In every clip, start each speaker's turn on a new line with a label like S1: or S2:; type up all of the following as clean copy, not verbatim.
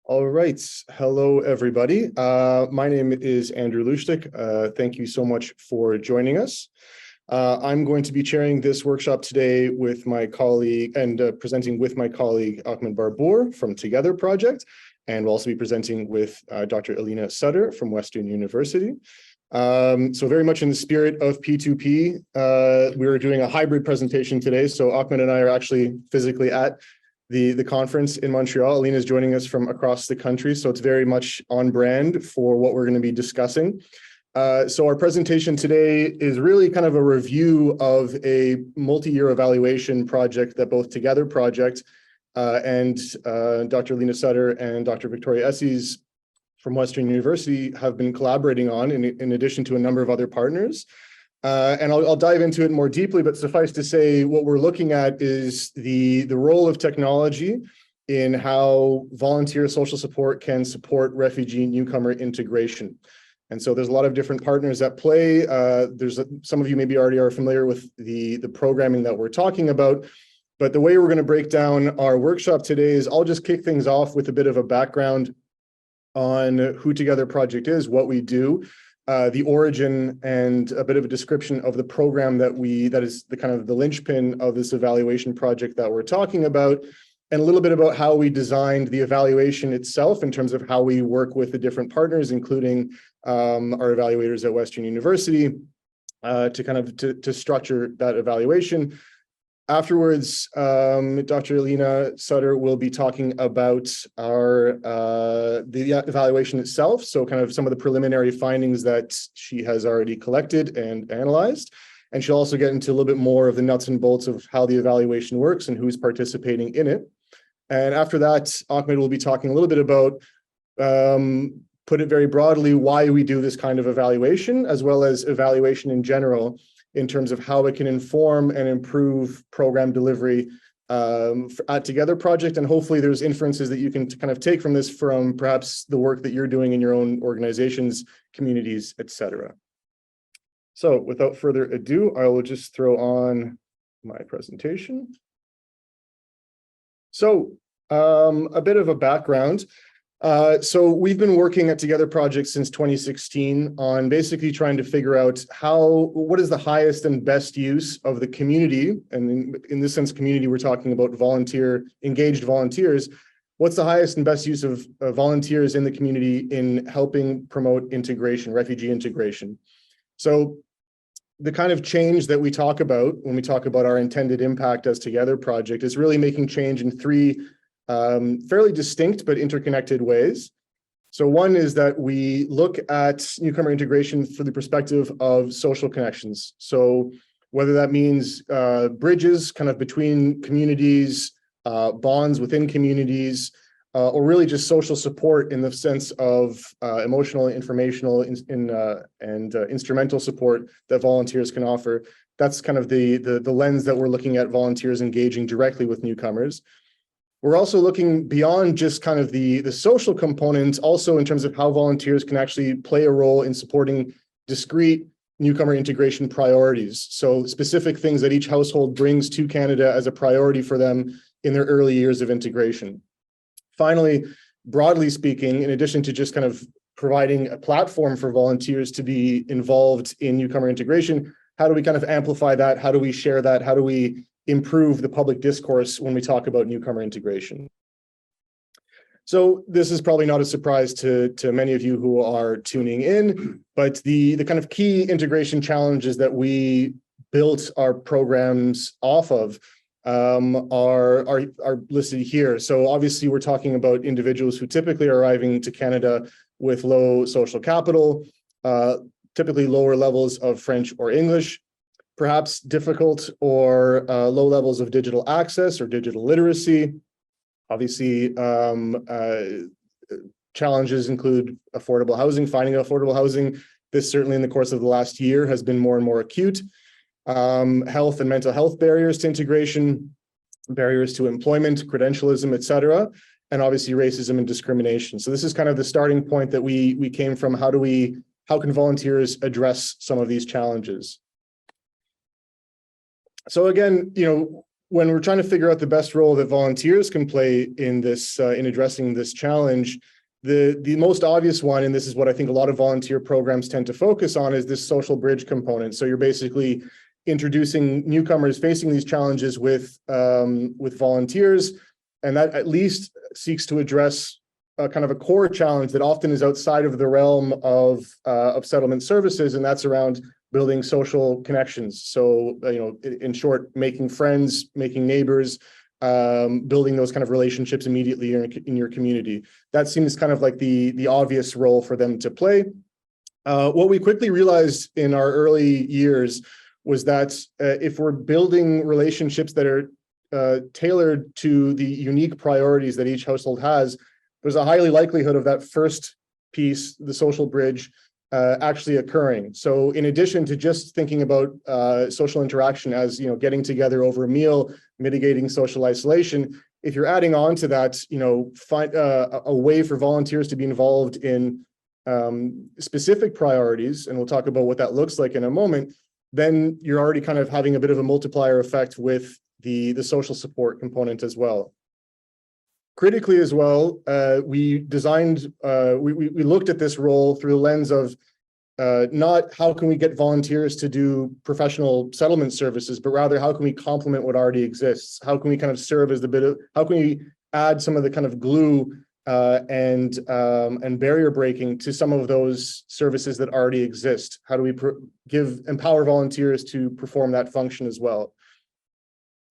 S1: All right. Hello, everybody. My name is Andrew Lushtik. Thank you so much for joining us. I'm going to be chairing this workshop today with my colleague and presenting with my colleague Ahmed Barbour from Together Project, and we'll also be presenting with Dr. Alina Sutter from Western University. So very much in the spirit of P2P, we're doing a hybrid presentation today. So Ahmed and I are actually physically at the conference in Montreal. Alina is joining us from across the country, so it's very much on brand for what we're going to be discussing. So our presentation today is really kind of a review of a multi-year evaluation project that both Together Project and Dr. Alina Sutter and Dr. Victoria Esses from Western University have been collaborating on in addition to a number of other partners. And I'll dive into it more deeply, but suffice to say, what we're looking at is the role of technology in how volunteer social support can support refugee newcomer integration. And so there's a lot of different partners at play. Some of you maybe already are familiar with the programming that we're talking about, but the way we're going to break down our workshop today is I'll just kick things off with a bit of a background on who Together Project is, what we do, the origin, and a bit of a description of the program that is the kind of the linchpin of this evaluation project that we're talking about, and a little bit about how we designed the evaluation itself in terms of how we work with the different partners, including our evaluators at Western University, to structure that evaluation. Afterwards, Dr. Alina Sutter will be talking about the evaluation itself, so kind of some of the preliminary findings that she has already collected and analyzed. And she'll also get into a little bit more of the nuts and bolts of how the evaluation works and who's participating in it. And after that, Ahmed will be talking a little bit about, put it very broadly, why we do this kind of evaluation, as well as evaluation in general, in terms of how it can inform and improve program delivery at Together Project. And hopefully there's inferences that you can kind of take from this from perhaps the work that you're doing in your own organizations, communities, etc. So without further ado, I will just throw on my presentation. So a bit of a background. So we've been working at Together Project since 2016 on basically trying to figure out what is the highest and best use of the community, and in this sense, community, we're talking about engaged volunteers. What's the highest and best use of volunteers in the community in helping promote integration, refugee integration? So the kind of change that we talk about when we talk about our intended impact as Together Project is really making change in three fairly distinct but interconnected ways. So one is that we look at newcomer integration through the perspective of social connections. So whether that means bridges kind of between communities, bonds within communities, or really just social support in the sense of emotional, informational, and instrumental support that volunteers can offer. That's kind of the lens that we're looking at volunteers engaging directly with newcomers. We're also looking beyond just kind of the social component, also in terms of how volunteers can actually play a role in supporting discrete newcomer integration priorities. So specific things that each household brings to Canada as a priority for them in their early years of integration. Finally, broadly speaking, in addition to just kind of providing a platform for volunteers to be involved in newcomer integration, how do we kind of amplify that? How do we share that? How do we improve the public discourse when we talk about newcomer integration? So this is probably not a surprise to many of you who are tuning in, but the kind of key integration challenges that we built our programs off of are listed here. So obviously we're talking about individuals who typically are arriving to Canada with low social capital, typically lower levels of French or English, perhaps difficult or low levels of digital access or digital literacy. Obviously, challenges include affordable housing, finding affordable housing. This certainly in the course of the last year has been more and more acute. Health and mental health barriers to integration, barriers to employment, credentialism, et cetera, and obviously racism and discrimination. So this is kind of the starting point that we came from. How can volunteers address some of these challenges? So again, when we're trying to figure out the best role that volunteers can play in this, in addressing this challenge, the most obvious one, and this is what I think a lot of volunteer programs tend to focus on, is this social bridge component. So you're basically introducing newcomers facing these challenges with volunteers, and that at least seeks to address kind of a core challenge that often is outside of the realm of settlement services, and that's around building social connections. So, in short, making friends, making neighbors, building those kind of relationships immediately in your community. That seems kind of like the obvious role for them to play. What we quickly realized in our early years was that if we're building relationships that are tailored to the unique priorities that each household has, there's a highly likelihood of that first piece, the social bridge, actually occurring. So in addition to just thinking about social interaction as, getting together over a meal, mitigating social isolation, if you're adding on to that, find a way for volunteers to be involved in specific priorities, and we'll talk about what that looks like in a moment, then you're already kind of having a bit of a multiplier effect with the social support component as well. Critically as well, we looked at this role through the lens of not how can we get volunteers to do professional settlement services, but rather how can we complement what already exists? How can we kind of serve as how can we add some of the kind of glue and barrier breaking to some of those services that already exist? How do we empower volunteers to perform that function as well?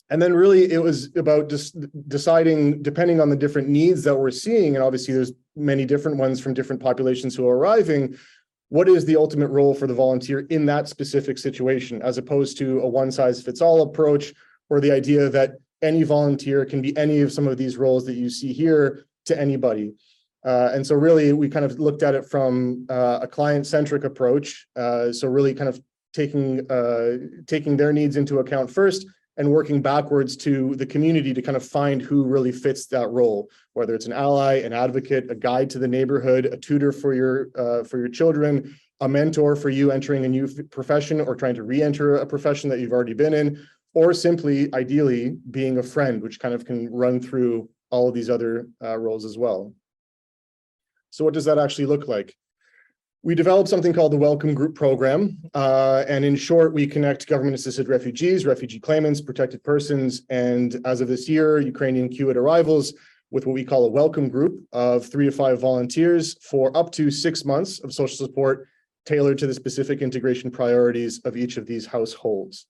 S1: And then really it was about just deciding, depending on the different needs that we're seeing, and obviously there's many different ones from different populations who are arriving, what is the ultimate role for the volunteer in that specific situation, as opposed to a one-size-fits-all approach, or the idea that any volunteer can be any of some of these roles that you see here to anybody. And so really we kind of looked at it from a client-centric approach. So really kind of taking their needs into account first, and working backwards to the community to kind of find who really fits that role, whether it's an ally, an advocate, a guide to the neighborhood, a tutor for your children, a mentor for you entering a new profession or trying to re-enter a profession that you've already been in, or simply, ideally, being a friend, which kind of can run through all of these other roles as well. So what does that actually look like? We developed something called the Welcome Group Program. And in short, we connect government-assisted refugees, refugee claimants, protected persons, and as of this year, Ukrainian queue arrivals with what we call a welcome group of 3 to 5 volunteers for up to 6 months of social support tailored to the specific integration priorities of each of these households.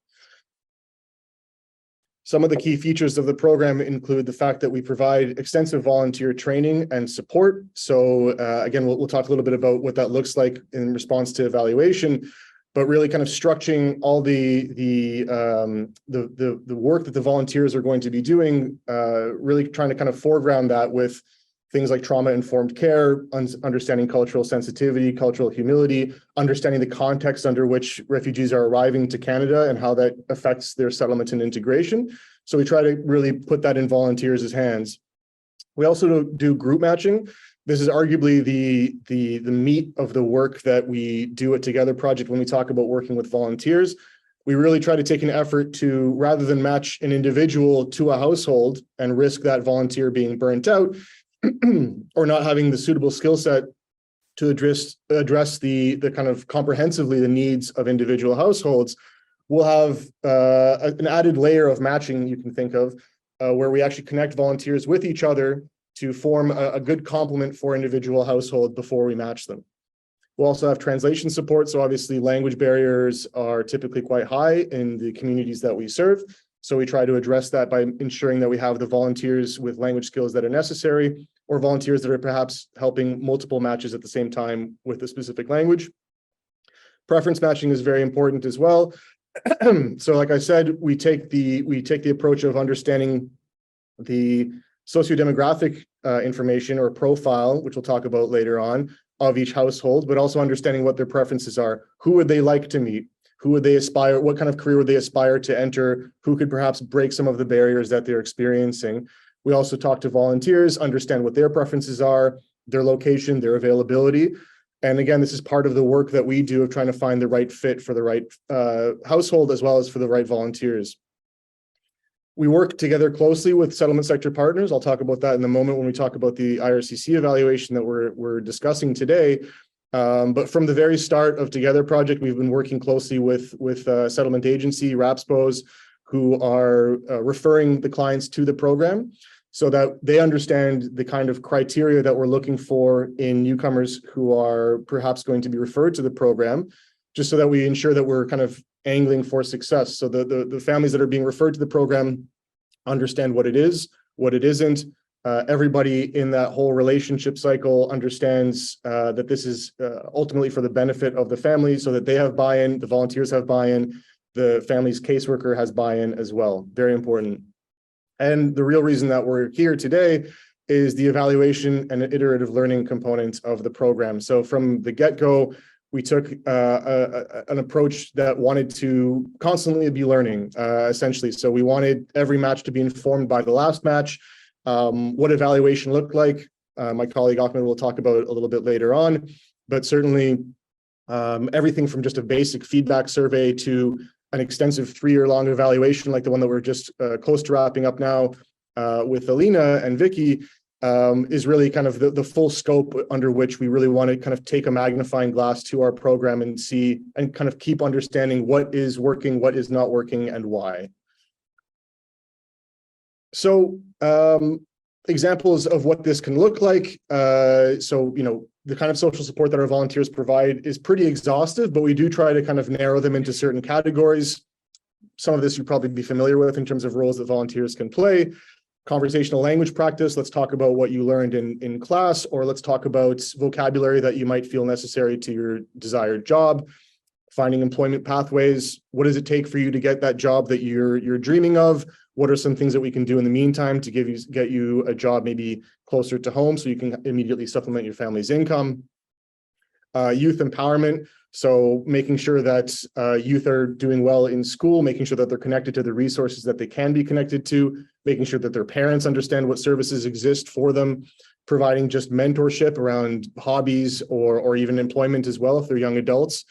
S1: Some of the key features of the program include the fact that we provide extensive volunteer training and support. So again, we'll talk a little bit about what that looks like in response to evaluation, but really kind of structuring all the work that the volunteers are going to be doing, really trying to kind of foreground that with things like trauma-informed care, understanding cultural sensitivity, cultural humility, understanding the context under which refugees are arriving to Canada and how that affects their settlement and integration. So we try to really put that in volunteers' hands. We also do group matching. This is arguably the meat of the work that we do at Together Project when we talk about working with volunteers. We really try to take an effort to, rather than match an individual to a household and risk that volunteer being burnt out, or not having the suitable skill set to address the kind of comprehensively the needs of individual households, we'll have an added layer of matching you can think of, where we actually connect volunteers with each other to form a good complement for individual household before we match them. We'll also have translation support. So obviously language barriers are typically quite high in the communities that we serve. So we try to address that by ensuring that we have the volunteers with language skills that are necessary, or volunteers that are perhaps helping multiple matches at the same time with a specific language. Preference matching is very important as well. So like I said, we take the approach of understanding the sociodemographic information or profile, which we'll talk about later on, of each household, but also understanding what their preferences are. Who would they like to meet? Who would they aspire? What kind of career would they aspire to enter? Who could perhaps break some of the barriers that they're experiencing? We also talk to volunteers, understand what their preferences are, their location, their availability. And again, this is part of the work that we do of trying to find the right fit for the right household, as well as for the right volunteers. We work together closely with settlement sector partners. I'll talk about that in a moment when we talk about the IRCC evaluation that we're discussing today. But from the very start of Together Project, we've been working closely with settlement agency, RAPSPOs, who are referring the clients to the program so that they understand the kind of criteria that we're looking for in newcomers who are perhaps going to be referred to the program, just so that we ensure that we're kind of angling for success. So the families that are being referred to the program understand what it is, what it isn't. Everybody in that whole relationship cycle understands that this is ultimately for the benefit of the family, so that they have buy-in, the volunteers have buy-in, the family's caseworker has buy-in as well. Very important. And the real reason that we're here today is the evaluation and iterative learning component of the program. So from the get-go, we took an approach that wanted to constantly be learning, essentially. So we wanted every match to be informed by the last match, what evaluation looked like. My colleague Ahmed will talk about it a little bit later on, but certainly everything from just a basic feedback survey to an extensive 3-year-long evaluation like the one that we're just close to wrapping up now with Alina and Vicky, is really kind of the full scope under which we really want to kind of take a magnifying glass to our program and see and kind of keep understanding what is working, what is not working, and why. So examples of what this can look like. So, you know, the kind of social support that our volunteers provide is pretty exhaustive, but we do try to kind of narrow them into certain categories. Some of this you'll probably be familiar with in terms of roles that volunteers can play. Conversational language practice, let's talk about what you learned in class, or let's talk about vocabulary that you might feel necessary to your desired job. Finding employment pathways, what does it take for you to get that job that you're dreaming of? What are some things that we can do in the meantime to get you a job maybe closer to home so you can immediately supplement your family's income? Youth empowerment, so making sure that youth are doing well in school, making sure that they're connected to the resources that they can be connected to, making sure that their parents understand what services exist for them, providing just mentorship around hobbies or even employment as well if they're young adults,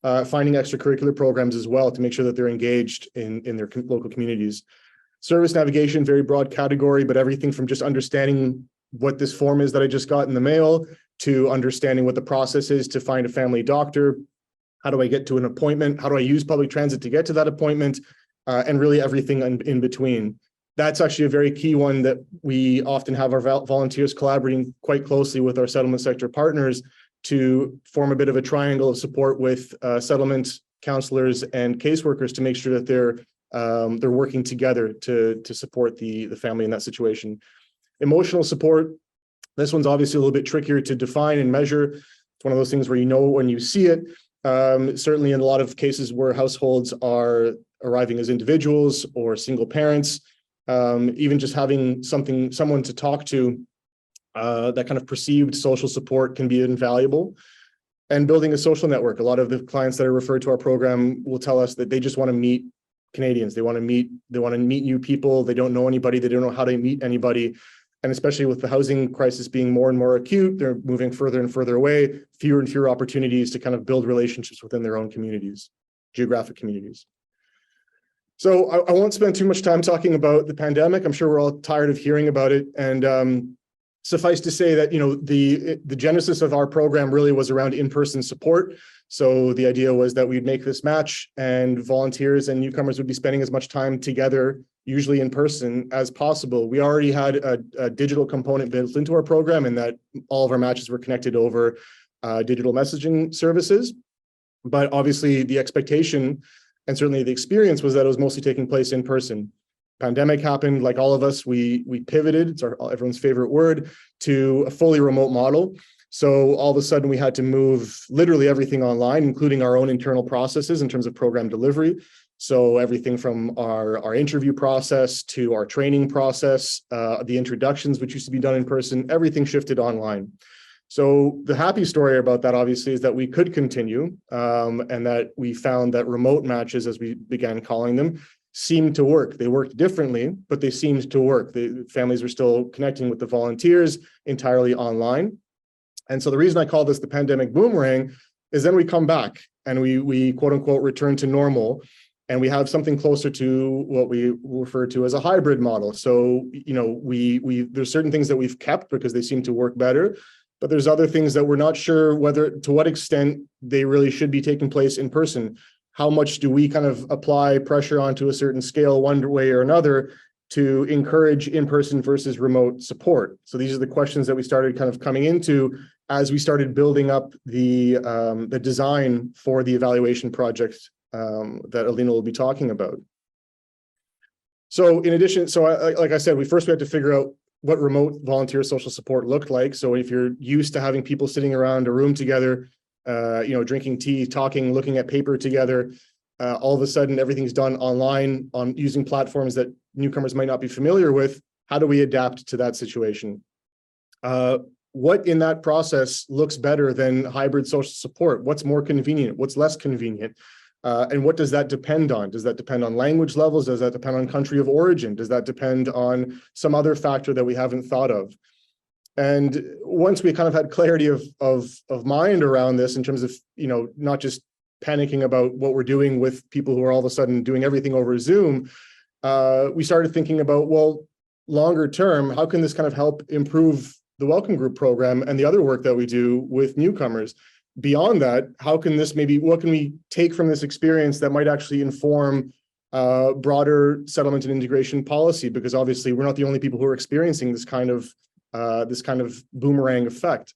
S1: finding extracurricular programs as well to make sure that they're engaged in their local communities. Service navigation, very broad category, but everything from just understanding what this form is that I just got in the mail to understanding what the process is to find a family doctor. How do I get to an appointment? How do I use public transit to get to that appointment? And really everything in between. That's actually a very key one that we often have our volunteers collaborating quite closely with our settlement sector partners to form a bit of a triangle of support with settlement counselors and caseworkers to make sure that they're working together to support the family in that situation. Emotional support, this one's obviously a little bit trickier to define and measure. It's one of those things where you know when you see it. Certainly in a lot of cases where households are arriving as individuals or single parents, even just having someone to talk to, that kind of perceived social support can be invaluable. And building a social network. A lot of the clients that are referred to our program will tell us that they just want to meet Canadians. They want to meet new people. They don't know anybody. They don't know how to meet anybody. And especially with the housing crisis being more and more acute, they're moving further and further away, fewer and fewer opportunities to kind of build relationships within their own communities, geographic communities. So I won't spend too much time talking about the pandemic. I'm sure we're all tired of hearing about it. And suffice to say that, you know, the genesis of our program really was around in-person support. So the idea was that we'd make this match and volunteers and newcomers would be spending as much time together, usually in person, as possible. We already had a digital component built into our program in that all of our matches were connected over digital messaging services. But obviously the expectation and certainly the experience was that it was mostly taking place in person. Pandemic happened, like all of us, we pivoted, it's everyone's favorite word, to a fully remote model. So all of a sudden we had to move literally everything online, including our own internal processes in terms of program delivery. So everything from our interview process to our training process, the introductions, which used to be done in person, everything shifted online. So the happy story about that, obviously, is that we could continue and that we found that remote matches, as we began calling them, seemed to work. They worked differently, but they seemed to work. The families were still connecting with the volunteers entirely online. And so the reason I call this the pandemic boomerang is then we come back and we quote unquote return to normal. And we have something closer to what we refer to as a hybrid model. So, there's certain things that we've kept because they seem to work better, but there's other things that we're not sure to what extent they really should be taking place in person. How much do we kind of apply pressure onto a certain scale one way or another to encourage in-person versus remote support? So these are the questions that we started kind of coming into as we started building up the design for the evaluation project that Alina will be talking about. So in addition, like I said, we had to figure out what remote volunteer social support looked like. So if you're used to having people sitting around a room together, drinking tea, talking, looking at paper together, all of a sudden everything's done online on using platforms that newcomers might not be familiar with. How do we adapt to that situation? What in that process looks better than hybrid social support? What's more convenient? What's less convenient? And what does that depend on? Does that depend on language levels? Does that depend on country of origin? Does that depend on some other factor that we haven't thought of? And once we kind of had clarity of mind around this in terms of, not just panicking about what we're doing with people who are all of a sudden doing everything over Zoom, we started thinking about, well, longer term, how can this kind of help improve the Welcome Group program and the other work that we do with newcomers? Beyond that, what can we take from this experience that might actually inform broader settlement and integration policy? Because obviously we're not the only people who are experiencing this kind of boomerang effect.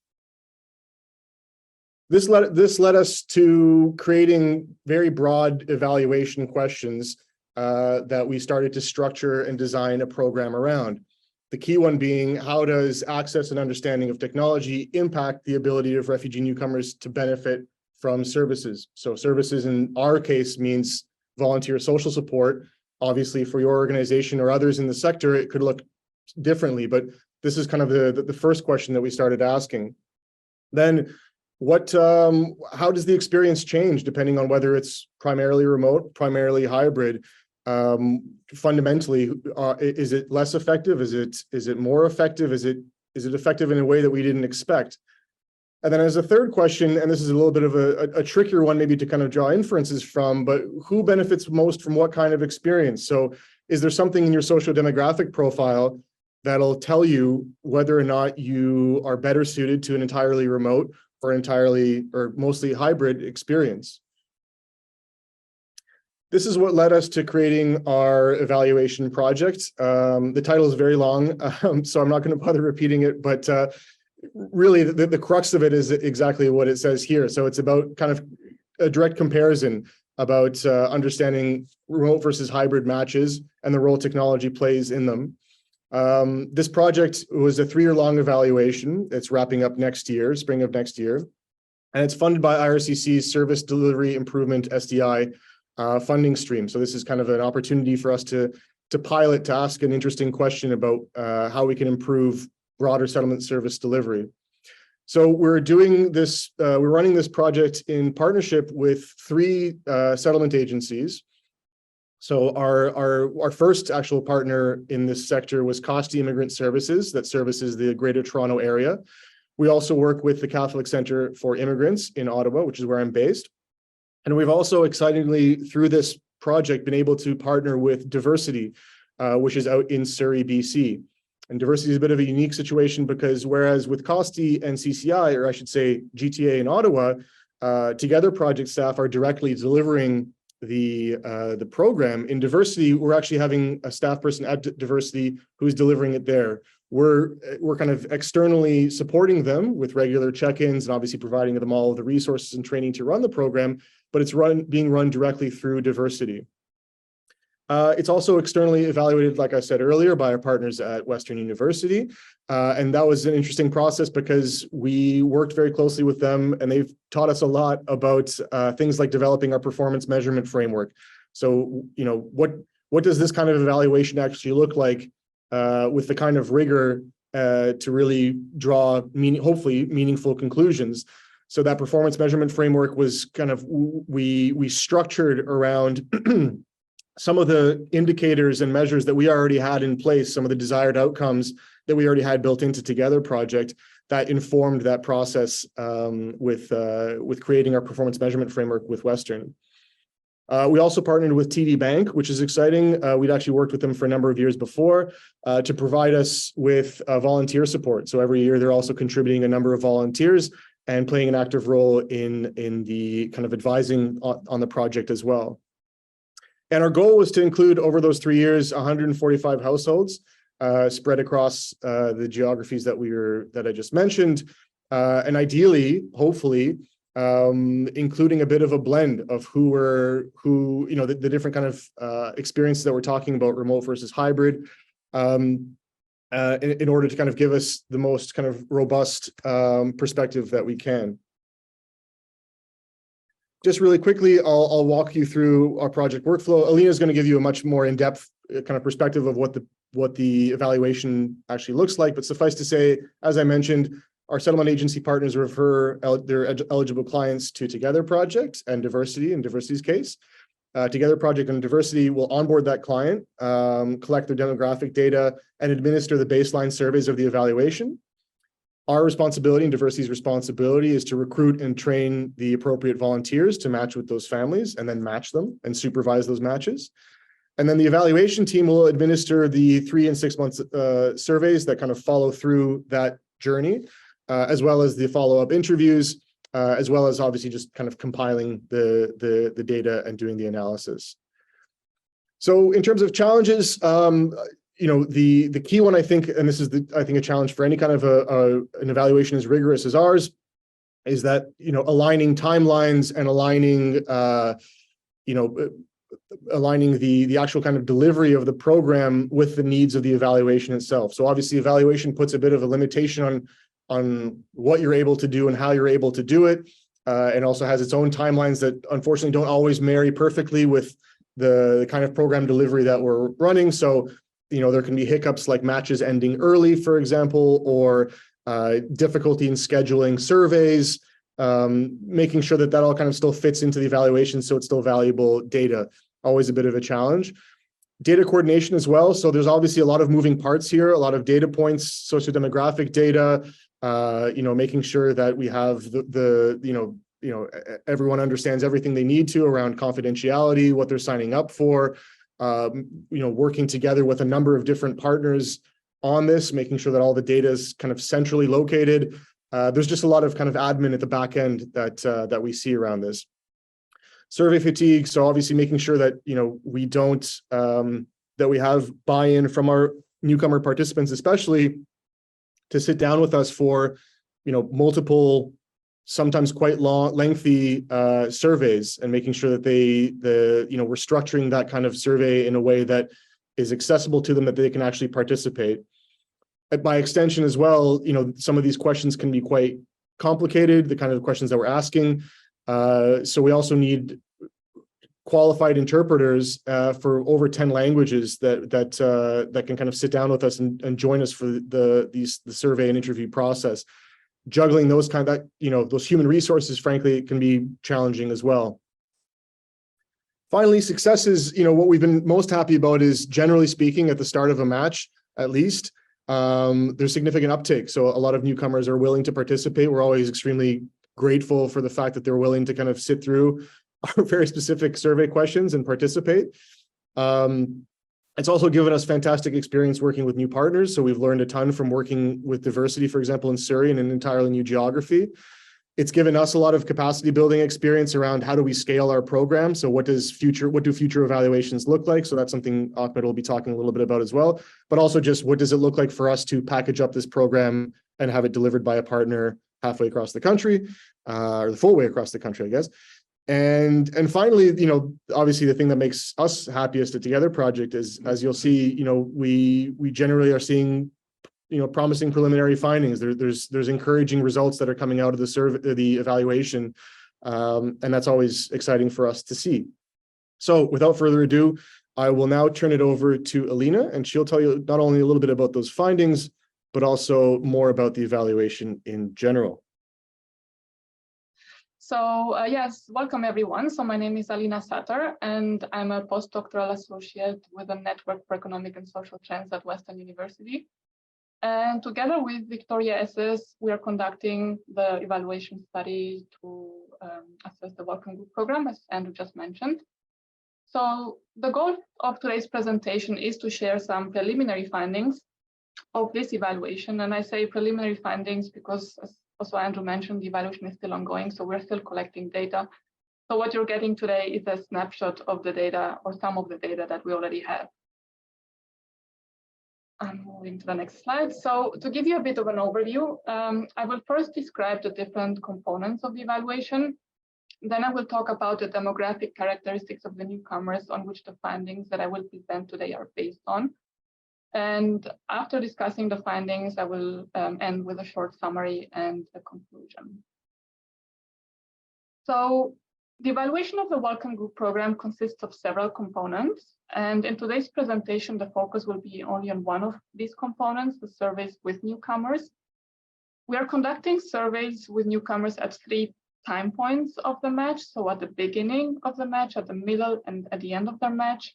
S1: This led us to creating very broad evaluation questions that we started to structure and design a program around. The key one being, how does access and understanding of technology impact the ability of refugee newcomers to benefit from services? So services in our case means volunteer social support. Obviously for your organization or others in the sector, it could look differently, but this is kind of the first question that we started asking. Then how does the experience change depending on whether it's primarily remote, primarily hybrid? Fundamentally, is it less effective? Is it more effective? Is it effective in a way that we didn't expect? And then as a third question, and this is a little bit of a trickier one maybe to kind of draw inferences from, but who benefits most from what kind of experience? So is there something in your social demographic profile that'll tell you whether or not you are better suited to an entirely remote or mostly hybrid experience? This is what led us to creating our evaluation project. The title is very long, so I'm not going to bother repeating it, but really the crux of it is exactly what it says here. So it's about kind of a direct comparison about understanding remote versus hybrid matches and the role technology plays in them. This project was a 3-year-long evaluation. It's wrapping up next year, spring of next year, and it's funded by IRCC's Service Delivery Improvement SDI funding stream. So this is kind of an opportunity for us to pilot, to ask an interesting question about how we can improve broader settlement service delivery. So we're doing this, we're running this project in partnership with 3 settlement agencies. So our first actual partner in this sector was Costi Immigrant Services, that services the Greater Toronto Area. We also work with the Catholic Centre for Immigrants in Ottawa, which is where I'm based. And we've also excitingly, through this project, been able to partner with Diversity, which is out in Surrey, BC. And Diversity is a bit of a unique situation because whereas with Costi and CCI, or I should say GTA in Ottawa, together project staff are directly delivering the program. In Diversity, we're actually having a staff person at Diversity who's delivering it there. We're kind of externally supporting them with regular check-ins and obviously providing them all of the resources and training to run the program, but it's being run directly through Diversity. It's also externally evaluated, like I said earlier, by our partners at Western University. And that was an interesting process because we worked very closely with them and they've taught us a lot about things like developing our performance measurement framework. So, what does this kind of evaluation actually look like with the kind of rigor to really draw hopefully meaningful conclusions? So that performance measurement framework was kind of, we structured around some of the indicators and measures that we already had in place, some of the desired outcomes that we already had built into Together project that informed that process with creating our performance measurement framework with Western. We also partnered with TD Bank, which is exciting. We'd actually worked with them for a number of years before to provide us with volunteer support. So every year they're also contributing a number of volunteers and playing an active role in the kind of advising on the project as well. And our goal was to include over those 3 years 145 households spread across the geographies that I just mentioned, and ideally, hopefully, including a bit of a blend of the different kind of experiences that we're talking about, remote versus hybrid, in order to kind of give us the most kind of robust perspective that we can. Just really quickly, I'll walk you through our project workflow. Alina is going to give you a much more in-depth kind of perspective of what the evaluation actually looks like. But suffice to say, as I mentioned, our settlement agency partners refer their eligible clients to Together Project and Diversity, in Diversity's case. Together Project and Diversity will onboard that client, collect their demographic data, and administer the baseline surveys of the evaluation. Our responsibility and Diversity's responsibility is to recruit and train the appropriate volunteers to match with those families and then match them and supervise those matches. And then the evaluation team will administer the 3 and 6 month surveys that kind of follow through that journey, as well as the follow-up interviews, as well as obviously just kind of compiling the data and doing the analysis. So in terms of challenges, the key one, I think, and this is I think a challenge for any kind of an evaluation as rigorous as ours, is that aligning timelines and aligning the actual kind of delivery of the program with the needs of the evaluation itself. So obviously, evaluation puts a bit of a limitation on what you're able to do and how you're able to do it, and also has its own timelines that unfortunately don't always marry perfectly with the kind of program delivery that we're running. So there can be hiccups like matches ending early, for example, or difficulty in scheduling surveys, making sure that all kind of still fits into the evaluation so it's still valuable data. Always a bit of a challenge. Data coordination as well. So there's obviously a lot of moving parts here, a lot of data points, sociodemographic data, making sure that we have everyone understands everything they need to around confidentiality, what they're signing up for, working together with a number of different partners on this, making sure that all the data is kind of centrally located. There's just a lot of kind of admin at the back end that we see around this. Survey fatigue. So obviously making sure that, we don't, that we have buy-in from our newcomer participants, especially to sit down with us for, multiple, sometimes quite lengthy surveys, and making sure that we're structuring that kind of survey in a way that is accessible to them, that they can actually participate. By extension as well, some of these questions can be quite complicated, the kind of questions that we're asking. So we also need qualified interpreters for over 10 languages that can kind of sit down with us and join us for the survey and interview process. Juggling those those human resources, frankly, can be challenging as well. Finally, successes, what we've been most happy about is, generally speaking, at the start of a match, at least, there's significant uptake. So a lot of newcomers are willing to participate. We're always extremely grateful for the fact that they're willing to kind of sit through our very specific survey questions and participate. It's also given us fantastic experience working with new partners. So we've learned a ton from working with Diversity, for example, in Surrey, in an entirely new geography. It's given us a lot of capacity building experience around how do we scale our program. So what do future evaluations look like? So that's something Ahmed will be talking a little bit about as well, but also just what does it look like for us to package up this program and have it delivered by a partner halfway across the country, or the full way across the country, I guess. And finally, obviously the thing that makes us happiest at Together Project is, as you'll see, we generally are seeing promising preliminary findings. There's encouraging results that are coming out of the evaluation, and that's always exciting for us to see. So without further ado, I will now turn it over to Alina, and she'll tell you not only a little bit about those findings, but also more about the evaluation in general.
S2: So yes, welcome everyone. So my name is Alina Satter, and I'm a postdoctoral associate with the Network for Economic and Social Trends at Western University. And together with Victoria SS, we are conducting the evaluation study to assess the working group program, as Andrew just mentioned. So the goal of today's presentation is to share some preliminary findings of this evaluation. And I say preliminary findings because, as also Andrew mentioned, the evaluation is still ongoing, so we're still collecting data. So what you're getting today is a snapshot of the data or some of the data that we already have. I'm moving to the next slide. So to give you a bit of an overview, I will first describe the different components of the evaluation. Then I will talk about the demographic characteristics of the newcomers on which the findings that I will present today are based on. And after discussing the findings, I will end with a short summary and a conclusion. So the evaluation of the Welcome Group program consists of several components. And in today's presentation, the focus will be only on one of these components, the surveys with newcomers. We are conducting surveys with newcomers at 3 time points of the match. So at the beginning of the match, at the middle, and at the end of their match.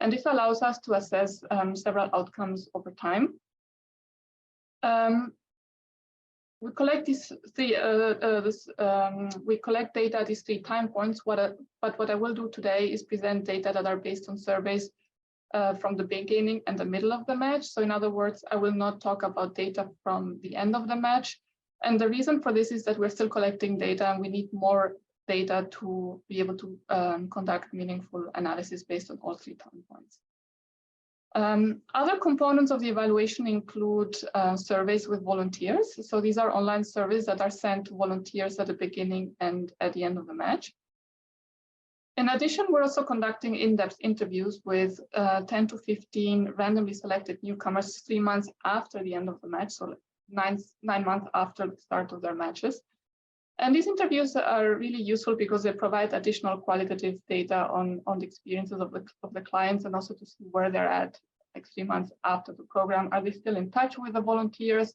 S2: And this allows us to assess several outcomes over time. We collect we collect data at these 3 time points. But what I will do today is present data that are based on surveys from the beginning and the middle of the match. So in other words, I will not talk about data from the end of the match. And the reason for this is that we're still collecting data and we need more data to be able to conduct meaningful analysis based on all 3 time points. Other components of the evaluation include surveys with volunteers. So these are online surveys that are sent to volunteers at the beginning and at the end of the match. In addition, we're also conducting in-depth interviews with 10 to 15 randomly selected newcomers 3 months after the end of the match, so 9 months after the start of their matches. And these interviews are really useful because they provide additional qualitative data on the experiences of the clients and also to see where they're at like 3 months after the program. Are they still in touch with the volunteers?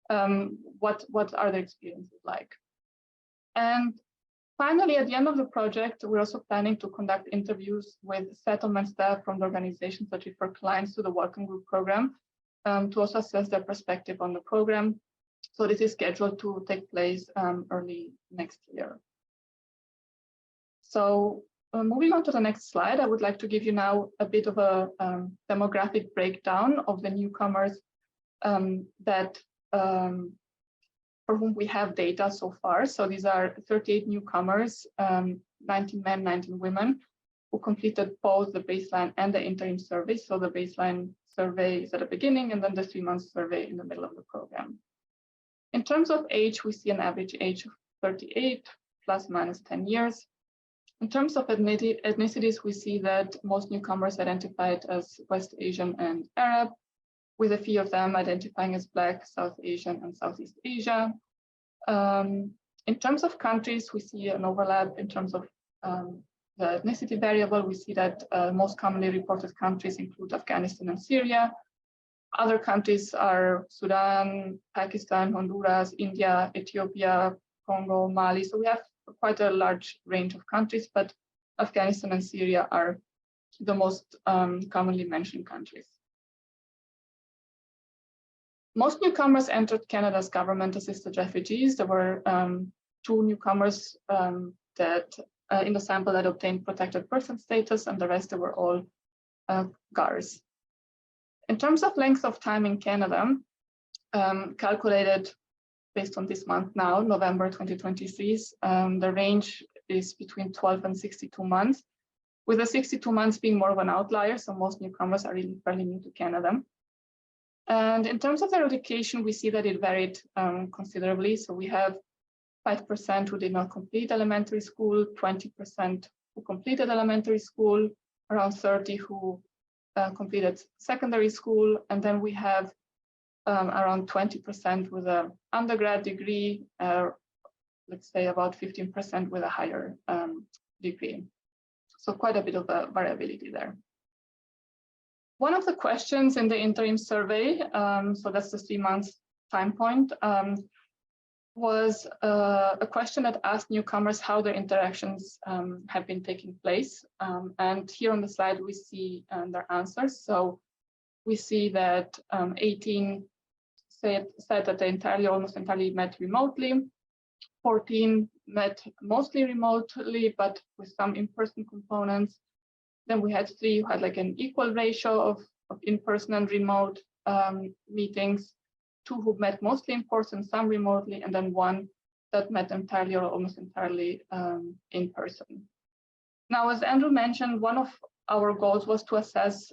S2: What are their experiences like? And finally, at the end of the project, we're also planning to conduct interviews with settlement staff from the organizations that refer clients to the Welcome Group program to also assess their perspective on the program. So this is scheduled to take place early next year. So moving on to the next slide, I would like to give you now a bit of a demographic breakdown of the newcomers for whom we have data so far. So these are 38 newcomers, 19 men, 19 women, who completed both the baseline and the interim survey. So the baseline survey is at the beginning and then the 3-month survey in the middle of the program. In terms of age, we see an average age of 38 plus minus 10 years. In terms of ethnicities, we see that most newcomers identified as West Asian and Arab, with a few of them identifying as Black, South Asian, and Southeast Asia. In terms of countries, we see an overlap in terms of the ethnicity variable. We see that most commonly reported countries include Afghanistan and Syria. Other countries are Sudan, Pakistan, Honduras, India, Ethiopia, Congo, Mali. So we have quite a large range of countries, but Afghanistan and Syria are the most commonly mentioned countries. Most newcomers entered Canada's government-assisted refugees. There were 2 newcomers that in the sample that obtained protected person status, and the rest were all GARs. In terms of length of time in Canada, calculated based on this month now, November 2023, the range is between 12 and 62 months, with the 62 months being more of an outlier. So most newcomers are really fairly new to Canada. And in terms of their education, we see that it varied considerably. So we have 5% who did not complete elementary school, 20% who completed elementary school, around 30 who completed secondary school, and then we have around 20% with an undergrad degree, let's say about 15% with a higher degree. So quite a bit of variability there. One of the questions in the interim survey, so that's the 3 months time point, was a question that asked newcomers how their interactions have been taking place. And here on the slide, we see their answers. So we see that 18 said that they almost entirely met remotely. 14 met mostly remotely, but with some in-person components. Then we had 3 who had like an equal ratio of in-person and remote meetings, 2 who met mostly in person, some remotely, and then 1 that met entirely or almost entirely in person. Now, as Andrew mentioned, one of our goals was to assess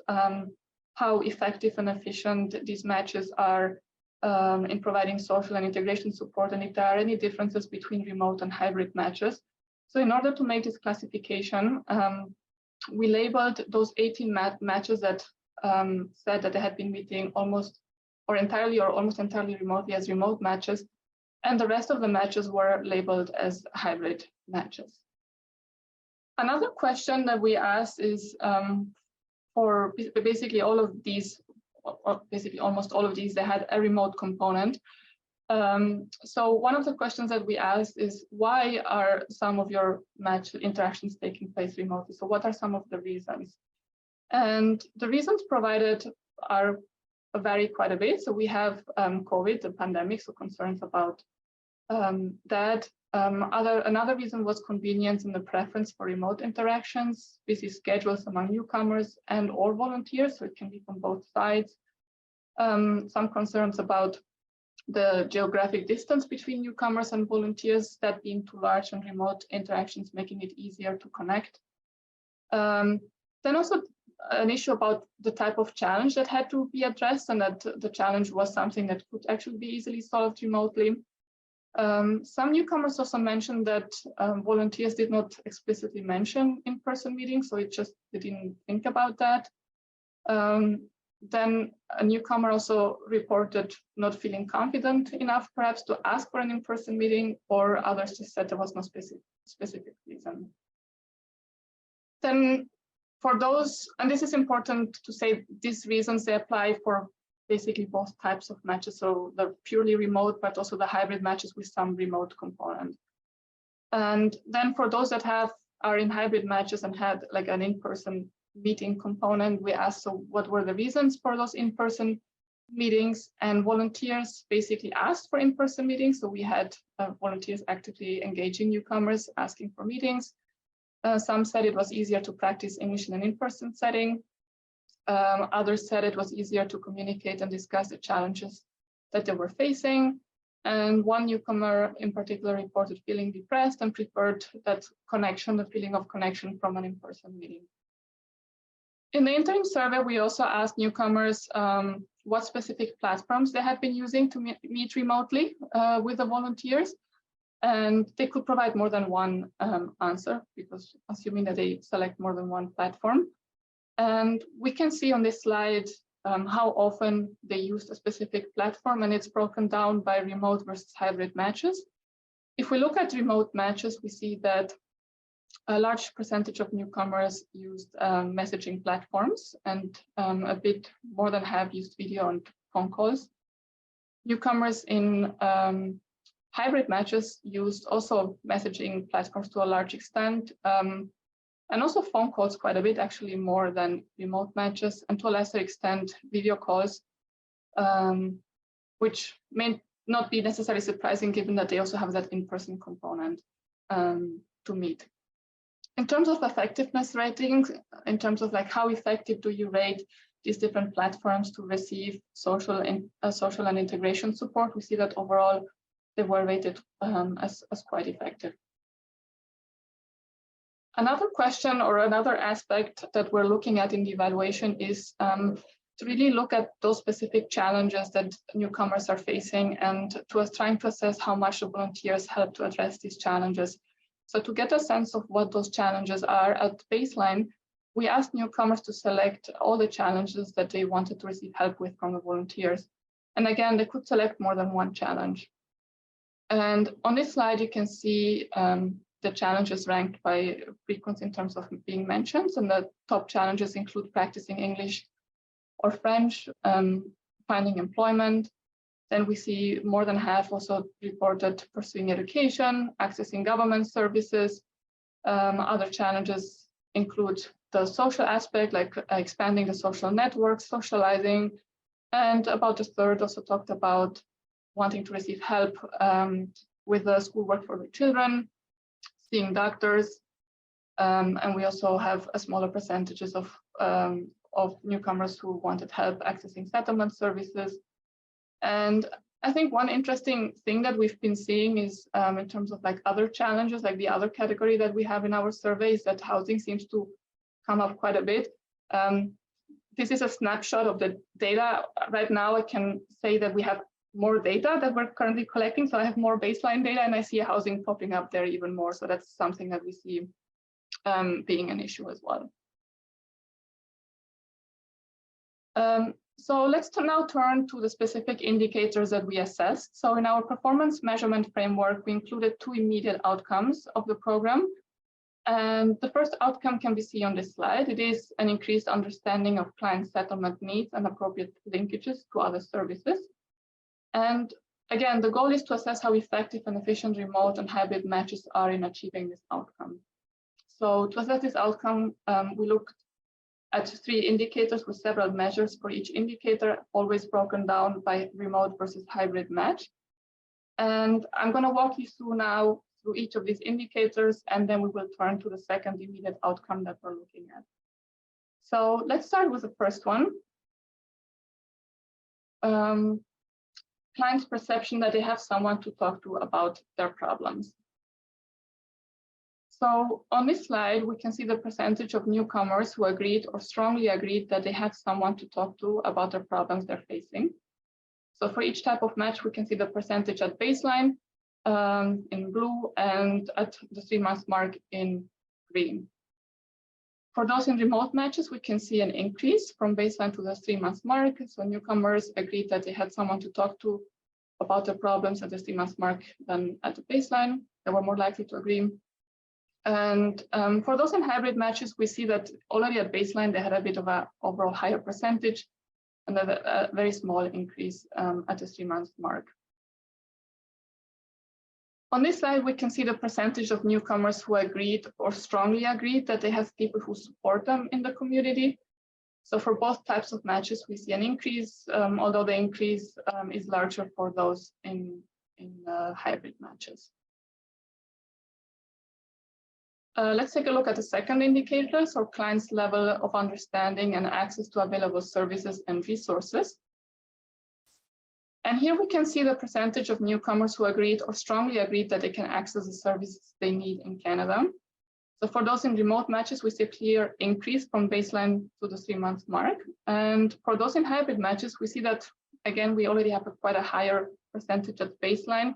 S2: how effective and efficient these matches are in providing social and integration support, and if there are any differences between remote and hybrid matches. So in order to make this classification, we labeled those 18 matches that said that they had been meeting almost or entirely or almost entirely remotely as remote matches, and the rest of the matches were labeled as hybrid matches. Another question that we asked is for basically all of these, or basically almost all of these, they had a remote component. So one of the questions that we asked is, why are some of your match interactions taking place remotely? So what are some of the reasons? And the reasons provided are vary quite a bit. So we have COVID, the pandemic, so concerns about that. Another reason was convenience and the preference for remote interactions, busy schedules among newcomers and or volunteers, so it can be from both sides. Some concerns about the geographic distance between newcomers and volunteers, that being too large, and remote interactions making it easier to connect. Then also an issue about the type of challenge that had to be addressed, and that the challenge was something that could actually be easily solved remotely. Some newcomers also mentioned that volunteers did not explicitly mention in-person meetings, so they didn't think about that. Then a newcomer also reported not feeling confident enough, perhaps, to ask for an in-person meeting, or others just said there was no specific reason. Then for those, and this is important to say, these reasons, they apply for basically both types of matches, so the purely remote, but also the hybrid matches with some remote component. And then for those that are in hybrid matches and had like an in-person meeting component, we asked, so what were the reasons for those in-person meetings? And volunteers basically asked for in-person meetings. So we had volunteers actively engaging newcomers, asking for meetings. Some said it was easier to practice English in an in-person setting. Others said it was easier to communicate and discuss the challenges that they were facing. And one newcomer in particular reported feeling depressed and preferred that connection, the feeling of connection, from an in-person meeting. In the interim survey, we also asked newcomers what specific platforms they had been using to meet remotely with the volunteers. And they could provide more than one answer, because assuming that they select more than one platform. And we can see on this slide how often they used a specific platform, and it's broken down by remote versus hybrid matches. If we look at remote matches, we see that a large percentage of newcomers used messaging platforms, and a bit more than half used video and phone calls. Newcomers in hybrid matches used also messaging platforms to a large extent, and also phone calls quite a bit, actually more than remote matches, and to a lesser extent video calls, which may not be necessarily surprising given that they also have that in-person component to meet. In terms of effectiveness ratings, in terms of like how effective do you rate these different platforms to receive social and integration support, we see that overall they were rated as quite effective. Another question or another aspect that we're looking at in the evaluation is to really look at those specific challenges that newcomers are facing, and trying to assess how much the volunteers help to address these challenges. So to get a sense of what those challenges are at baseline, we asked newcomers to select all the challenges that they wanted to receive help with from the volunteers. And again, they could select more than one challenge. And on this slide, you can see the challenges ranked by frequency in terms of being mentioned. And the top challenges include practicing English or French, finding employment. Then we see more than half also reported pursuing education, accessing government services. Other challenges include the social aspect, like expanding the social network, socializing. And about a third also talked about wanting to receive help with the schoolwork for the children, seeing doctors, And we also have a smaller percentages of newcomers who wanted help accessing settlement services. And I think one interesting thing that we've been seeing is in terms of like other challenges, like the other category that we have in our survey is that housing seems to come up quite a bit. This is a snapshot of the data. Right now, I can say that we have more data that we're currently collecting. So I have more baseline data and I see housing popping up there even more. So that's something that we see being an issue as well. So let's now turn to the specific indicators that we assessed. So in our performance measurement framework, we included two immediate outcomes of the program. And the first outcome can be seen on this slide. It is an increased understanding of client settlement needs and appropriate linkages to other services. And again, the goal is to assess how effective and efficient remote and hybrid matches are in achieving this outcome. So to assess this outcome, we looked at three indicators with several measures for each indicator, always broken down by remote versus hybrid match. And I'm going to walk you through now through each of these indicators, and then we will turn to the second immediate outcome that we're looking at. So let's start with the first one. Clients' perception that they have someone to talk to about their problems. So on this slide, we can see the percentage of newcomers who agreed or strongly agreed that they have someone to talk to about their problems they're facing. So for each type of match, we can see the percentage at baseline in blue and at the 3-month mark in green. For those in remote matches, we can see an increase from baseline to the 3-month mark. So newcomers agreed that they had someone to talk to about their problems at the 3-month mark than at the baseline. They were more likely to agree. And for those in hybrid matches, we see that already at baseline, they had a bit of an overall higher percentage and a very small increase at the 3-month mark. On this slide, we can see the percentage of newcomers who agreed or strongly agreed that they have people who support them in the community. So for both types of matches, we see an increase, although the increase is larger for those in hybrid matches. Let's take a look at the second indicator, so clients' level of understanding and access to available services and resources. And here we can see the percentage of newcomers who agreed or strongly agreed that they can access the services they need in Canada. So for those in remote matches, we see a clear increase from baseline to the 3-month mark. And for those in hybrid matches, we see that, again, we already have quite a higher percentage at baseline.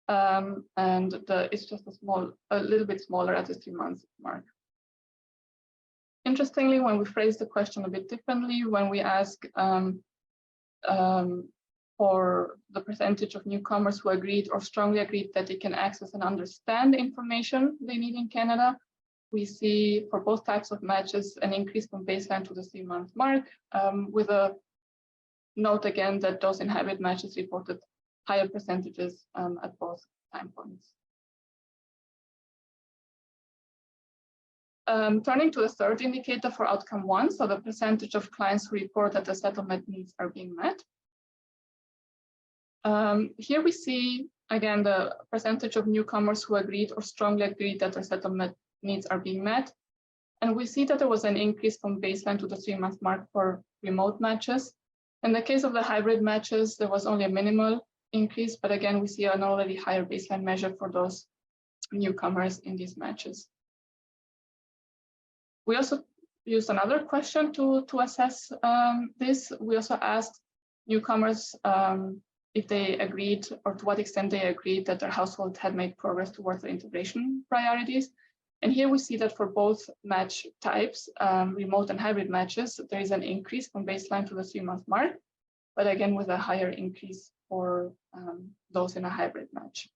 S2: And it's just a little bit smaller at the 3-month mark. Interestingly, when we phrase the question a bit differently, when we ask for the percentage of newcomers who agreed or strongly agreed that they can access and understand the information they need in Canada, we see for both types of matches an increase from baseline to the 3-month mark, with a note again that those in hybrid matches reported higher percentages at both time points. Turning to the third indicator for outcome 1, so the percentage of clients who report that the settlement needs are being met. Here we see, again, the percentage of newcomers who agreed or strongly agreed that their settlement needs are being met. And we see that there was an increase from baseline to the 3-month mark for remote matches. In the case of the hybrid matches, there was only a minimal increase, but again, we see an already higher baseline measure for those newcomers in these matches. We also used another question to assess this. We also asked newcomers if they agreed, or to what extent they agreed that their household had made progress towards the integration priorities. And here we see that for both match types, remote and hybrid matches, there is an increase from baseline to the 3-month mark, but again, with a higher increase for those in a hybrid match.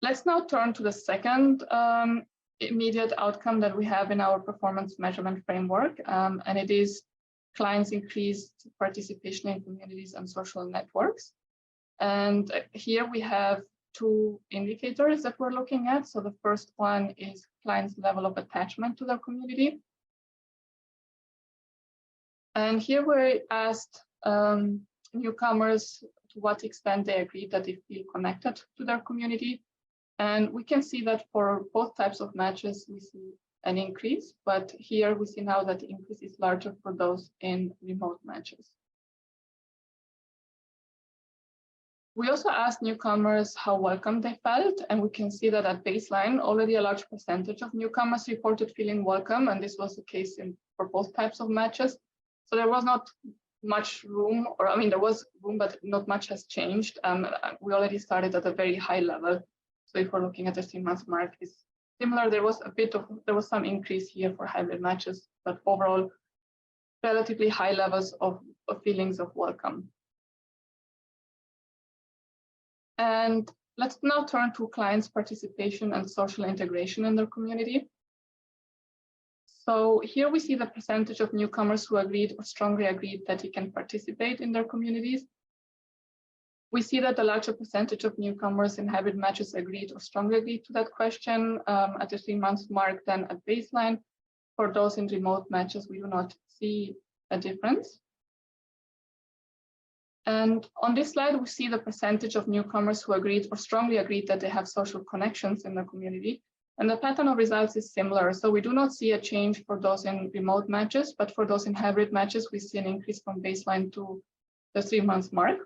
S2: Let's now turn to the second immediate outcome that we have in our performance measurement framework, and it is clients' increased participation in communities and social networks. And here we have two indicators that we're looking at. So the first one is clients' level of attachment to their community. And here we asked newcomers to what extent they agreed that they feel connected to their community. And we can see that for both types of matches, we see an increase, but here we see now that the increase is larger for those in remote matches. We also asked newcomers how welcome they felt, and we can see that at baseline, already a large percentage of newcomers reported feeling welcome, and this was the case for both types of matches. So there was not much room, or I mean, there was room, but not much has changed. We already started at a very high level. So if we're looking at the 3-month mark, it's similar. There was some increase here for hybrid matches, but overall, relatively high levels of feelings of welcome. And let's now turn to clients' participation and social integration in their community. So here we see the percentage of newcomers who agreed or strongly agreed that they can participate in their communities. We see that the larger percentage of newcomers in hybrid matches agreed or strongly agreed to that question at the 3-month mark than at baseline. For those in remote matches, we do not see a difference. And on this slide, we see the percentage of newcomers who agreed or strongly agreed that they have social connections in the community. And the pattern of results is similar. So we do not see a change for those in remote matches, but for those in hybrid matches, we see an increase from baseline to the 3-month mark.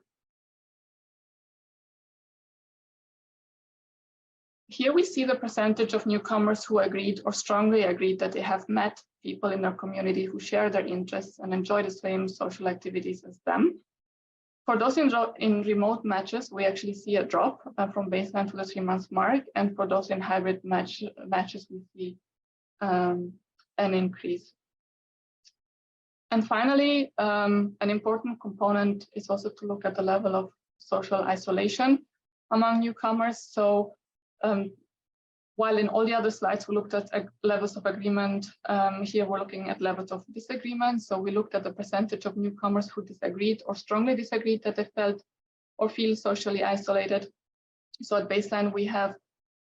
S2: Here we see the percentage of newcomers who agreed or strongly agreed that they have met people in their community who share their interests and enjoy the same social activities as them. For those in remote matches, we actually see a drop from baseline to the 3-month mark. And for those in hybrid matches, we see an increase. And finally, an important component is also to look at the level of social isolation among newcomers. So while in all the other slides, we looked at levels of agreement, here we're looking at levels of disagreement. So we looked at the percentage of newcomers who disagreed or strongly disagreed that they felt or feel socially isolated. So at baseline, we have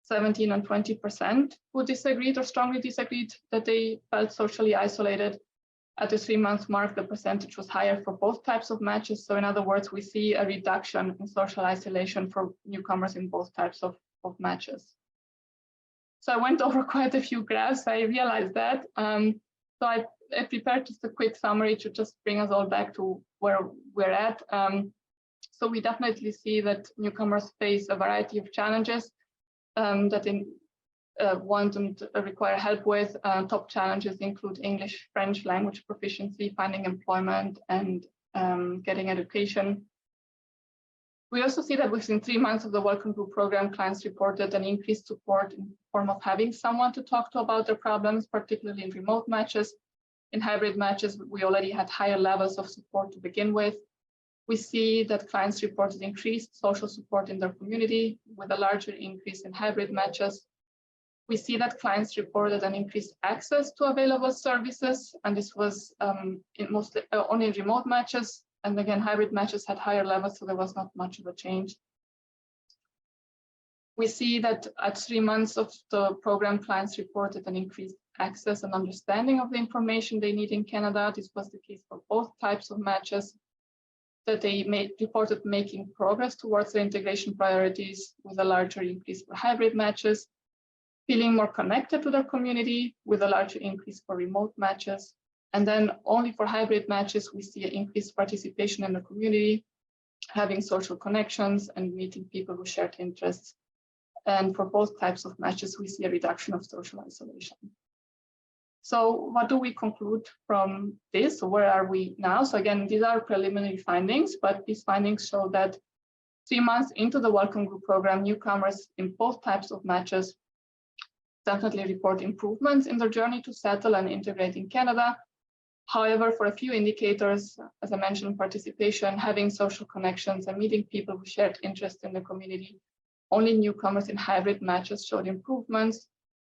S2: 17 and 20% who disagreed or strongly disagreed that they felt socially isolated. At the 3-month mark, the percentage was higher for both types of matches. So in other words, we see a reduction in social isolation for newcomers in both types of matches. So I went over quite a few graphs, I realized that. So I prepared just a quick summary to just bring us all back to where we're at. So we definitely see that newcomers face a variety of challenges that they want and require help with. Top challenges include English, French language proficiency, finding employment, and getting education. We also see that within 3 months of the Welcome Group program, clients reported an increased support in the form of having someone to talk to about their problems, particularly in remote matches. In hybrid matches, we already had higher levels of support to begin with. We see that clients reported increased social support in their community with a larger increase in hybrid matches. We see that clients reported an increased access to available services, and this was mostly only in remote matches. And again, hybrid matches had higher levels, so there was not much of a change. We see that at 3 months of the program, clients reported an increased access and understanding of the information they need in Canada. This was the case for both types of matches, that they reported making progress towards the integration priorities with a larger increase for hybrid matches, feeling more connected to their community with a larger increase for remote matches. And then only for hybrid matches, we see an increased participation in the community, having social connections and meeting people who shared interests. And for both types of matches, we see a reduction of social isolation. So what do we conclude from this? Where are we now? So again, these are preliminary findings, but these findings show that 3 months into the Welcome Group program, newcomers in both types of matches definitely report improvements in their journey to settle and integrate in Canada. However, for a few indicators, as I mentioned, participation, having social connections, and meeting people who shared interest in the community, only newcomers in hybrid matches showed improvements.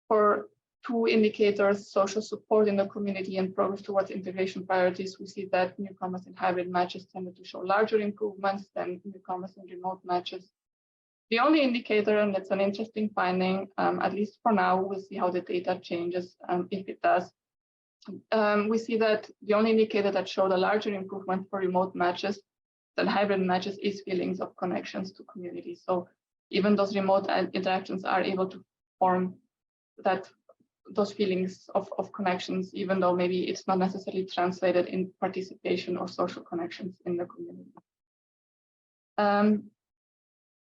S2: For 2 indicators, social support in the community and progress towards integration priorities, we see that newcomers in hybrid matches tended to show larger improvements than newcomers in remote matches. The only indicator, and that's an interesting finding, at least for now, we'll see how the data changes if it does. We see that the only indicator that showed a larger improvement for remote matches than hybrid matches is feelings of connections to communities. So even those remote interactions are able to form those feelings of connections, even though maybe it's not necessarily translated in participation or social connections in the community.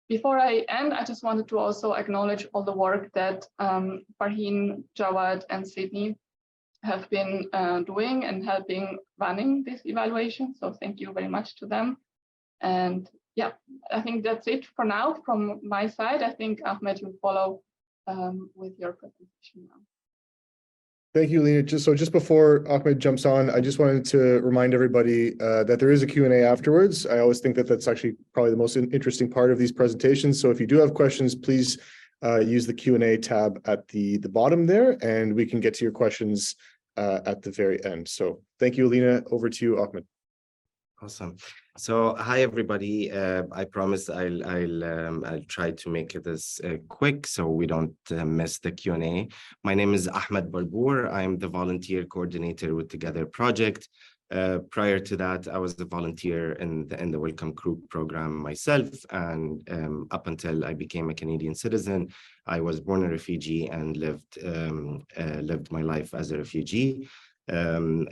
S2: Before I end, I just wanted to also acknowledge all the work that Farheen, Jawad, and Sydney have been doing and helping running this evaluation. So thank you very much to them. And yeah, I think that's it for now from my side. I think Ahmed will follow with your presentation now.
S1: Thank you, Lena. Just before Ahmed jumps on, I just wanted to remind everybody that there is a Q&A afterwards. I always think that that's actually probably the most interesting part of these presentations. So if you do have questions, please use the Q&A tab at the bottom there, and we can get to your questions at the very end. So thank you, Lena. Over to you, Ahmed.
S3: Awesome. So hi everybody. I promise I'll try to make this quick so we don't miss the Q&A. My name is Ahmed Barbour. I'm the volunteer coordinator with Together Project. Prior to that, I was the volunteer in the Welcome Group program myself, and up until I became a Canadian citizen, I was born a refugee and lived my life as a refugee.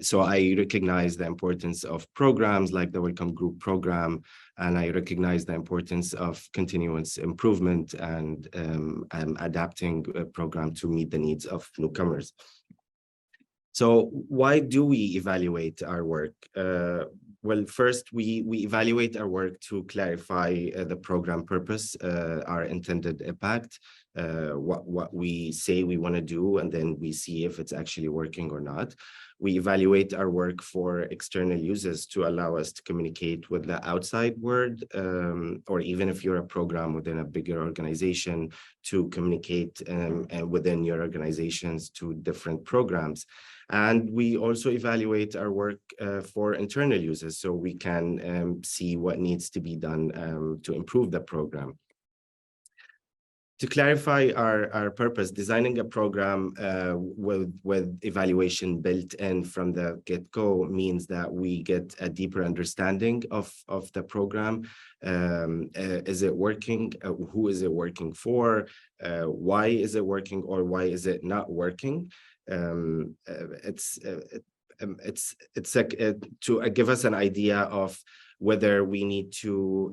S3: So I recognize the importance of programs like the Welcome Group program, and I recognize the importance of continuous improvement and adapting a program to meet the needs of newcomers. So why do we evaluate our work? Well, first, we evaluate our work to clarify the program purpose, our intended impact, what we say we want to do, and then we see if it's actually working or not. We evaluate our work for external users to allow us to communicate with the outside world, or even if you're a program within a bigger organization, to communicate within your organizations to different programs. And we also evaluate our work for internal users, so we can see what needs to be done to improve the program. To clarify our purpose, designing a program with evaluation built in from the get-go means that we get a deeper understanding of the program. Is it working? Who is it working for? Why is it working, or why is it not working? It's to give us an idea of whether we need to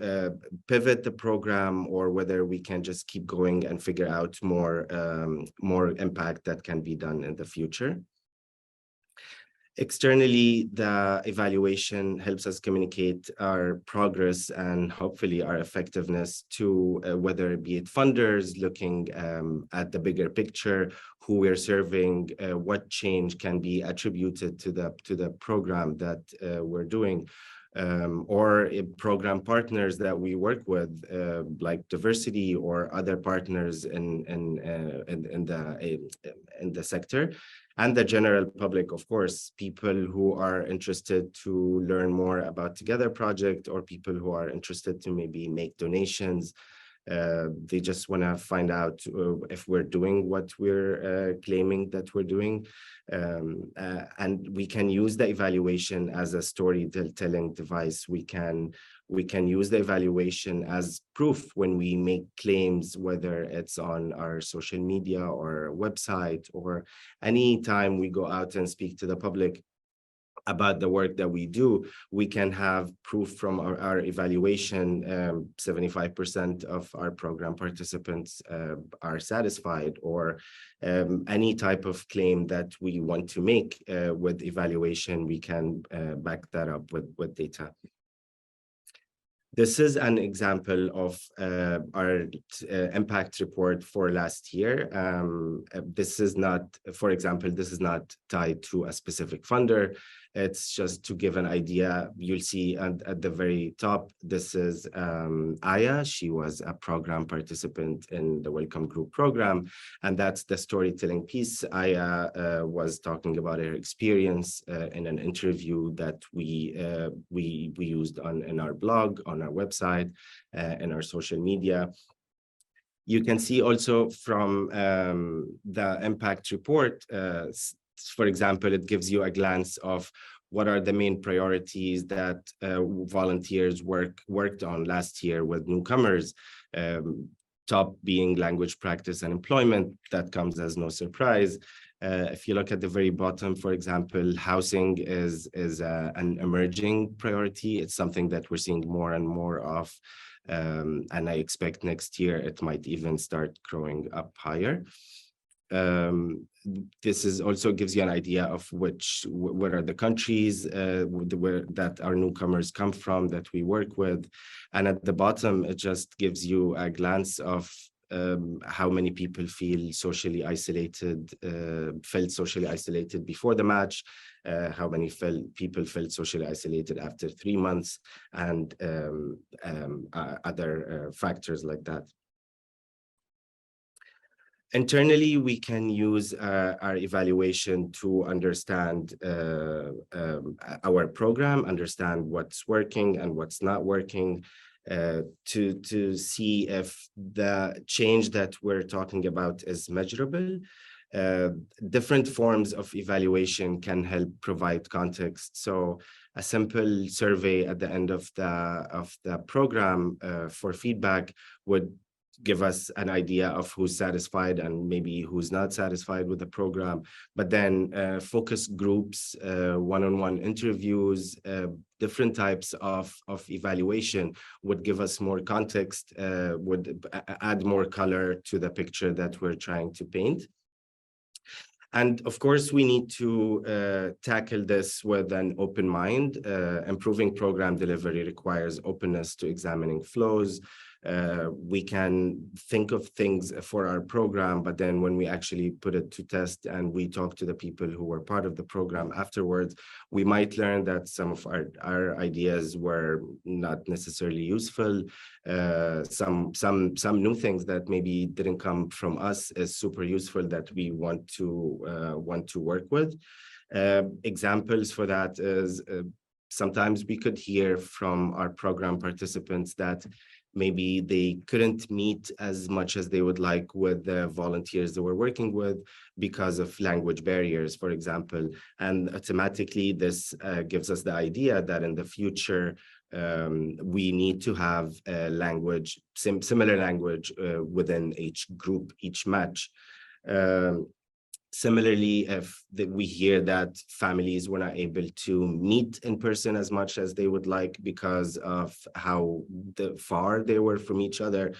S3: pivot the program or whether we can just keep going and figure out more impact that can be done in the future. Externally, the evaluation helps us communicate our progress and hopefully our effectiveness to whether it be funders looking at the bigger picture, who we're serving, what change can be attributed to the program that we're doing. Or program partners that we work with, like diversity or other partners in the sector, and the general public, of course, people who are interested to learn more about Together Project, or people who are interested to maybe make donations. They just want to find out if we're doing what we're claiming that we're doing. And we can use the evaluation as a storytelling device. We can use the evaluation as proof when we make claims, whether it's on our social media or website, or any time we go out and speak to the public about the work that we do. We can have proof from our evaluation. 75% of our program participants are satisfied, or any type of claim that we want to make with evaluation, we can back that up with data. This is an example of our impact report for last year. This is not, for example, this is not tied to a specific funder. It's just to give an idea. You'll see at the very top, this is Aya. She was a program participant in the Welcome Group program, and that's the storytelling piece. Aya was talking about her experience in an interview that we used in our blog, on our website, in our social media. You can see also from the impact report, for example, it gives you a glance of what are the main priorities that volunteers worked on last year with newcomers. top being language practice and employment. That comes as no surprise. If you look at the very bottom, for example, housing is an emerging priority. It's something that we're seeing more and more of. And I expect next year it might even start growing up higher. This is also gives you an idea of where are the countries where that our newcomers come from that we work with. And at the bottom, it just gives you a glance of how many people felt socially isolated before the match, how many people felt socially isolated after 3 months, and other factors like that. Internally, we can use our evaluation to understand our program, understand what's working and what's not working, to see if the change that we're talking about is measurable. Different forms of evaluation can help provide context. So a simple survey at the end of the program for feedback would give us an idea of who's satisfied and maybe who's not satisfied with the program. But then focus groups, one-on-one interviews, different types of evaluation would give us more context, would add more color to the picture that we're trying to paint. And of course, we need to tackle this with an open mind. Improving program delivery requires openness to examining flows. We can think of things for our program, but then when we actually put it to test and we talk to the people who were part of the program afterwards, we might learn that some of our ideas were not necessarily useful. Some new things that maybe didn't come from us is super useful that we want to work with. Examples for that is sometimes we could hear from our program participants that maybe they couldn't meet as much as they would like with the volunteers they were working with because of language barriers, for example. And automatically this gives us the idea that in the future, we need to have a language, similar language within each group, each match. Similarly, if we hear that families were not able to meet in person as much as they would like because of how far they were from each other,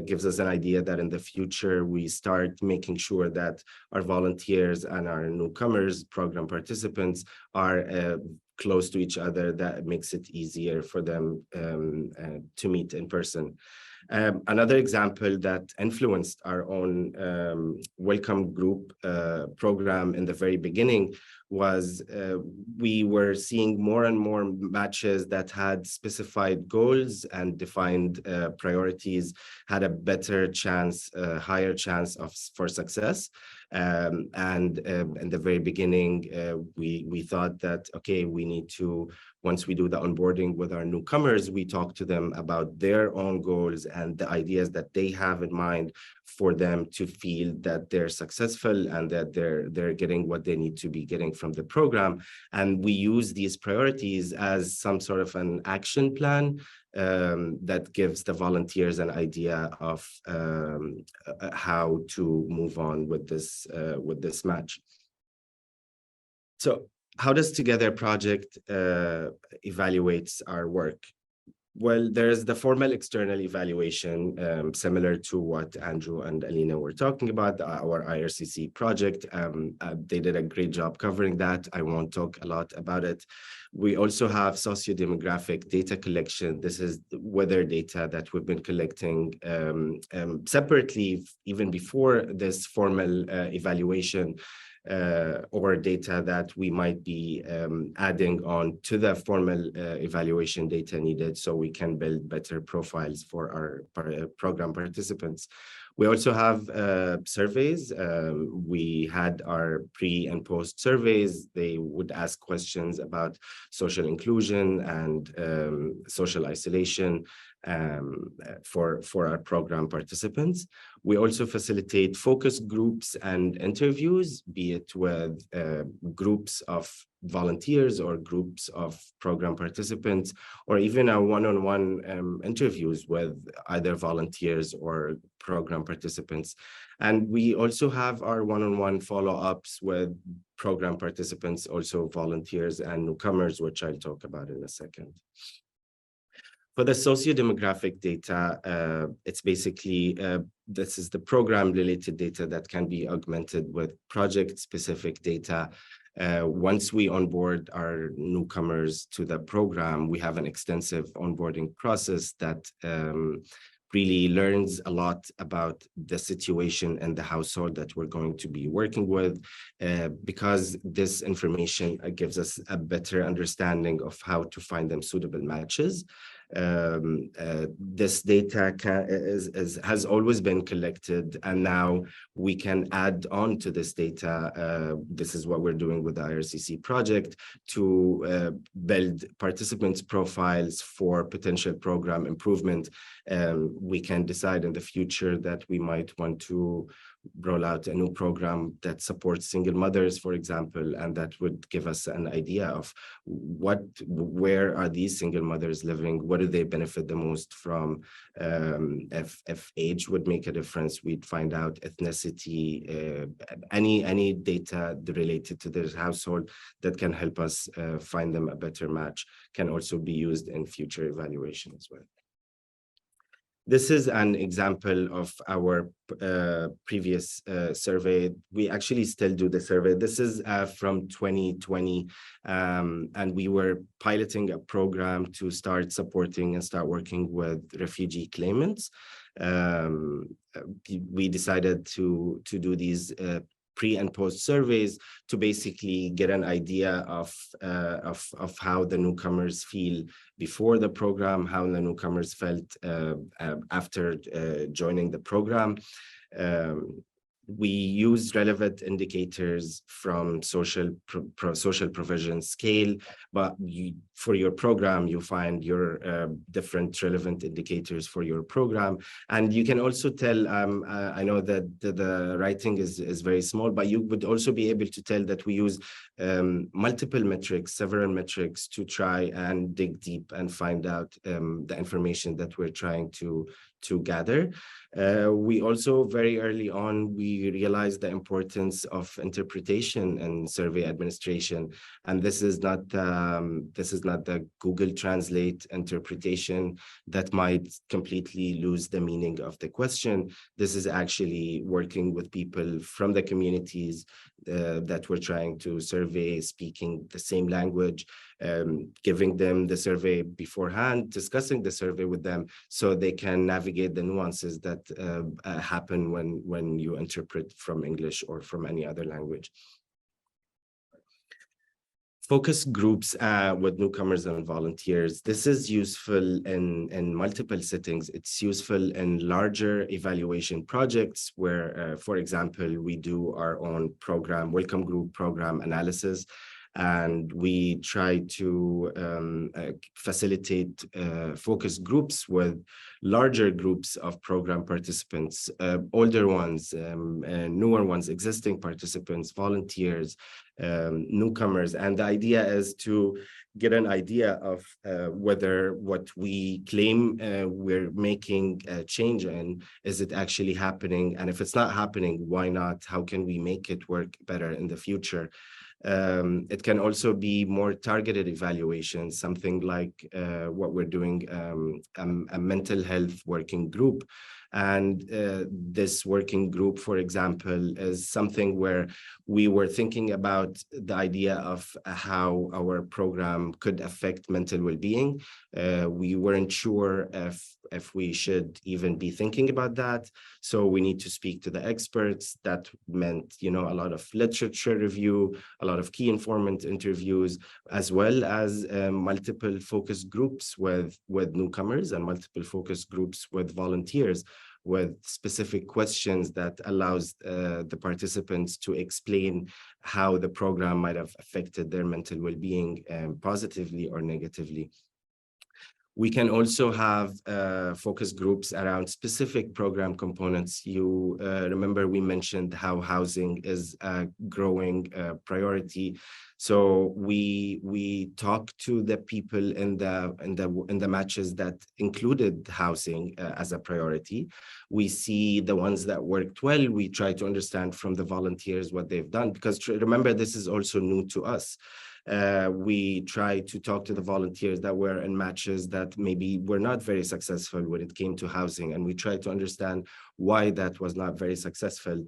S3: gives us an idea that in the future, we start making sure that our volunteers and our newcomers, program participants, are close to each other. That makes it easier for them to meet in person. Another example that influenced our own welcome group program in the very beginning was we were seeing more and more matches that had specified goals and defined priorities, had a better chance, higher chance for success. And in the very beginning, we thought that, okay, we need to, once we do the onboarding with our newcomers, we talk to them about their own goals and the ideas that they have in mind for them to feel that they're successful and that they're getting what they need to be getting from the program. And we use these priorities as some sort of an action plan that gives the volunteers an idea of how to move on with this match. So how does Together Project evaluates our work? Well, there's the formal external evaluation, similar to what Andrew and Alina were talking about, our IRCC project. They did a great job covering that. I won't talk a lot about it. We also have socio-demographic data collection. This is weather data that we've been collecting separately, even before this formal evaluation. Or data that we might be adding on to the formal evaluation data needed so we can build better profiles for our program participants. We also have surveys. We had our pre and post surveys. They would ask questions about social inclusion and social isolation for our program participants. We also facilitate focus groups and interviews, be it with groups of volunteers or groups of program participants, or even our one-on-one interviews with either volunteers or program participants. And we also have our one-on-one follow-ups with program participants, also volunteers and newcomers, which I'll talk about in a second. For the socio-demographic data, it's basically, this is the program-related data that can be augmented with project-specific data. Once we onboard our newcomers to the program, we have an extensive onboarding process that really learns a lot about the situation and the household that we're going to be working with, because this information gives us a better understanding of how to find them suitable matches. This data has always been collected, and now we can add on to this data. This is what we're doing with the IRCC project to build participants' profiles for potential program improvement. We can decide in the future that we might want to roll out a new program that supports single mothers, for example, and that would give us an idea of where are these single mothers living, what do they benefit the most from. If age would make a difference, we'd find out ethnicity, any data related to their household that can help us find them a better match can also be used in future evaluation as well. This is an example of our previous survey. We actually still do the survey. This is from 2020, and we were piloting a program to start supporting and start working with refugee claimants. We decided to do these pre and post surveys to basically get an idea of how the newcomers feel before the program, how the newcomers felt after joining the program. We use relevant indicators from social provision scale, but for your program, you find your different relevant indicators for your program. And you can also tell, I know that the writing is very small, but you would also be able to tell that we use multiple metrics, several metrics to try and dig deep and find out the information that we're trying to gather. We also very early on, we realized the importance of interpretation and survey administration. And this is not the Google Translate interpretation that might completely lose the meaning of the question. This is actually working with people from the communities that we're trying to survey, speaking the same language, giving them the survey beforehand, discussing the survey with them so they can navigate the nuances that happen when you interpret from English or from any other language. Focus groups with newcomers and volunteers. This is useful in multiple settings. It's useful in larger evaluation projects where, for example, we do our own program, welcome group program analysis, and we try to facilitate focus groups with larger groups of program participants, older ones, newer ones, existing participants, volunteers, newcomers. And the idea is to get an idea of whether what we claim we're making a change in, is it actually happening? And if it's not happening, why not? How can we make it work better in the future? It can also be more targeted evaluation, something like what we're doing, a mental health working group. And this working group, for example, is something where we were thinking about the idea of how our program could affect mental well-being. We weren't sure if we should even be thinking about that. So we need to speak to the experts. That meant, a lot of literature review, a lot of key informant interviews, as well as multiple focus groups with newcomers and multiple focus groups with volunteers, with specific questions that allows the participants to explain how the program might have affected their mental well-being positively or negatively. We can also have focus groups around specific program components. You remember we mentioned how housing is a growing priority. So we talk to the people in the matches that included housing as a priority. We see the ones that worked well. We try to understand from the volunteers what they've done, because remember, this is also new to us. We try to talk to the volunteers that were in matches that maybe were not very successful when it came to housing, and we try to understand why that was not very successful.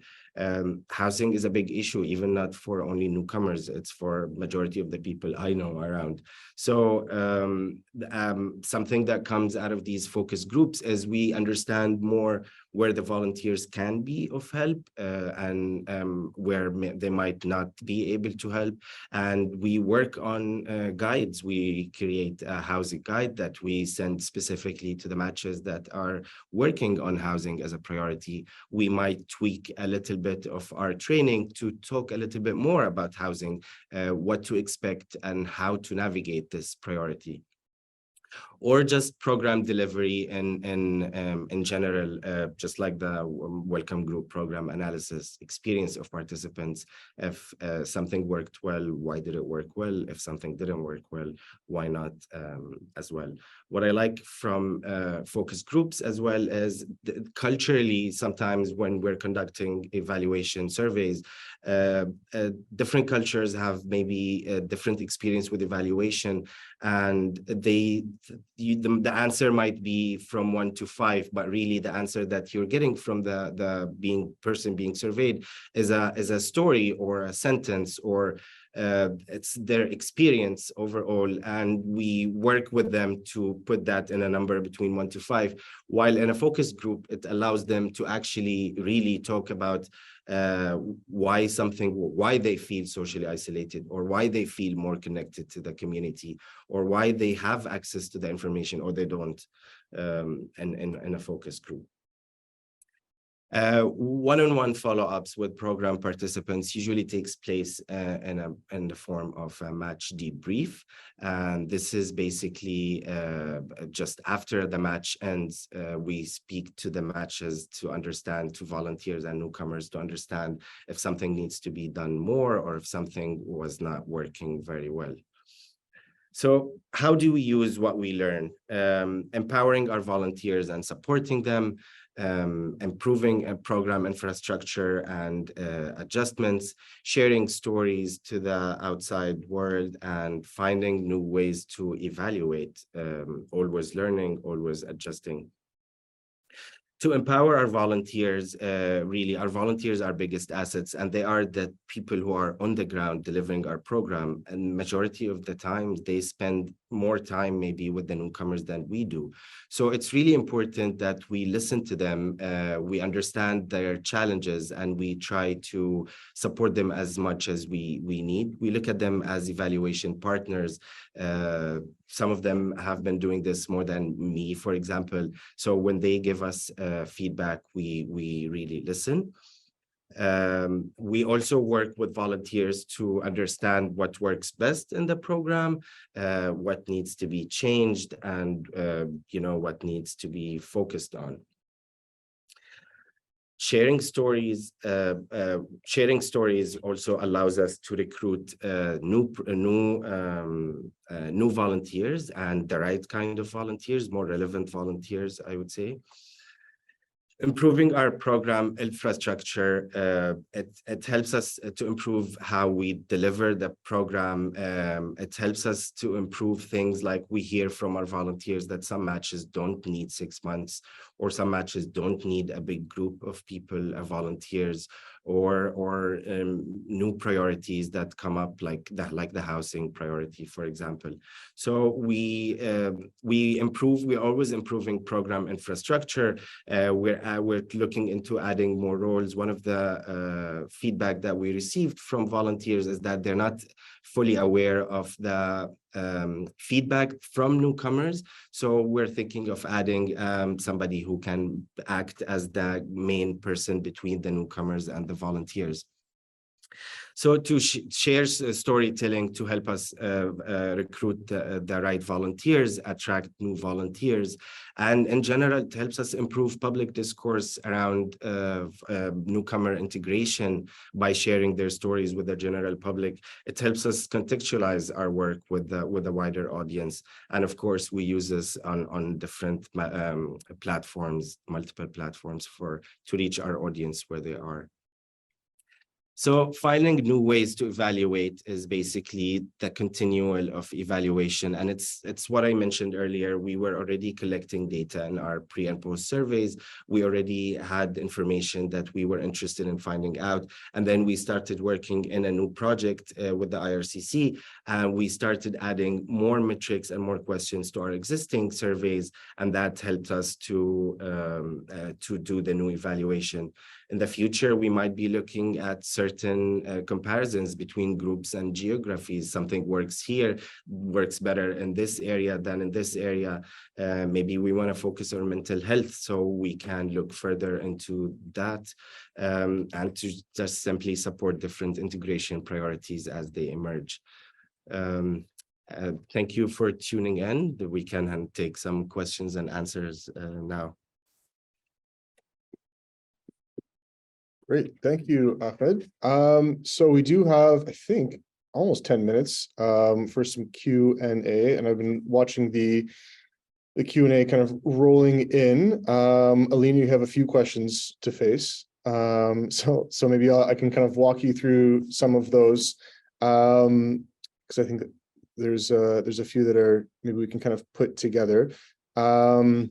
S3: Housing is a big issue, even not for only newcomers, it's for majority of the people I know around. So something that comes out of these focus groups is we understand more where the volunteers can be of help and where they might not be able to help. And we work on guides. We create a housing guide that we send specifically to the matches that are working on housing as a priority. We might tweak a little bit of our training to talk a little bit more about housing, what to expect and how to navigate this priority. Or just program delivery in general, just like the welcome group program analysis, experience of participants. If something worked well, why did it work well? If something didn't work well, why not as well? What I like from focus groups as well is culturally, sometimes when we're conducting evaluation surveys, different cultures have maybe a different experience with evaluation, and the answer might be from 1 to 5, but really the answer that you're getting from the person being surveyed is a story or a sentence, or it's their experience overall, and we work with them to put that in a number between 1 to 5, while in a focus group it allows them to actually really talk about why they feel socially isolated, or why they feel more connected to the community, or why they have access to the information or they don't in a focus group. One-on-one follow-ups with program participants usually takes place in the form of a match debrief. And this is basically just after the match ends, we speak to the matches to understand, to volunteers and newcomers, to understand if something needs to be done more or if something was not working very well. So how do we use what we learn? Empowering our volunteers and supporting them, improving program infrastructure and adjustments, sharing stories to the outside world, and finding new ways to evaluate, always learning, always adjusting. To empower our volunteers, really, our volunteers are our biggest assets, and they are the people who are on the ground delivering our program. And majority of the time, they spend more time maybe with the newcomers than we do. So it's really important that we listen to them, we understand their challenges, and we try to support them as much as we need. We look at them as evaluation partners. Some of them have been doing this more than me, for example. So when they give us feedback, we really listen. We also work with volunteers to understand what works best in the program, what needs to be changed, and what needs to be focused on. Sharing stories also allows us to recruit new volunteers, and the right kind of volunteers, more relevant volunteers, I would say. Improving our program infrastructure, it helps us to improve how we deliver the program. It helps us to improve things like we hear from our volunteers that some matches don't need 6 months, or some matches don't need a big group of people, volunteers, or new priorities that come up like the housing priority, for example. So we're always improving program infrastructure. We're looking into adding more roles. One of the feedback that we received from volunteers is that they're not fully aware of the feedback from newcomers. So we're thinking of adding somebody who can act as the main person between the newcomers and the volunteers. So to share storytelling to help us recruit the right volunteers, attract new volunteers, and in general, it helps us improve public discourse around newcomer integration by sharing their stories with the general public. It helps us contextualize our work with the wider audience. And of course, we use this on different platforms, multiple platforms to reach our audience where they are. So finding new ways to evaluate is basically the continual of evaluation. And it's what I mentioned earlier. We were already collecting data in our pre and post surveys. We already had information that we were interested in finding out. And then we started working in a new project with the IRCC. And we started adding more metrics and more questions to our existing surveys. And that helped us to do the new evaluation. In the future, we might be looking at certain comparisons between groups and geographies. Something works here, works better in this area than in this area. Maybe we want to focus on mental health, so we can look further into that and to just simply support different integration priorities as they emerge. Thank you for tuning in. We can take some questions and answers now.
S1: Great, thank you, Ahmed. So we do have, I think, almost 10 minutes for some Q&A, and I've been watching the Q&A kind of rolling in. Alina, you have a few questions to face. So maybe I can kind of walk you through some of those, because I think that there's a few that are maybe we can kind of put together. So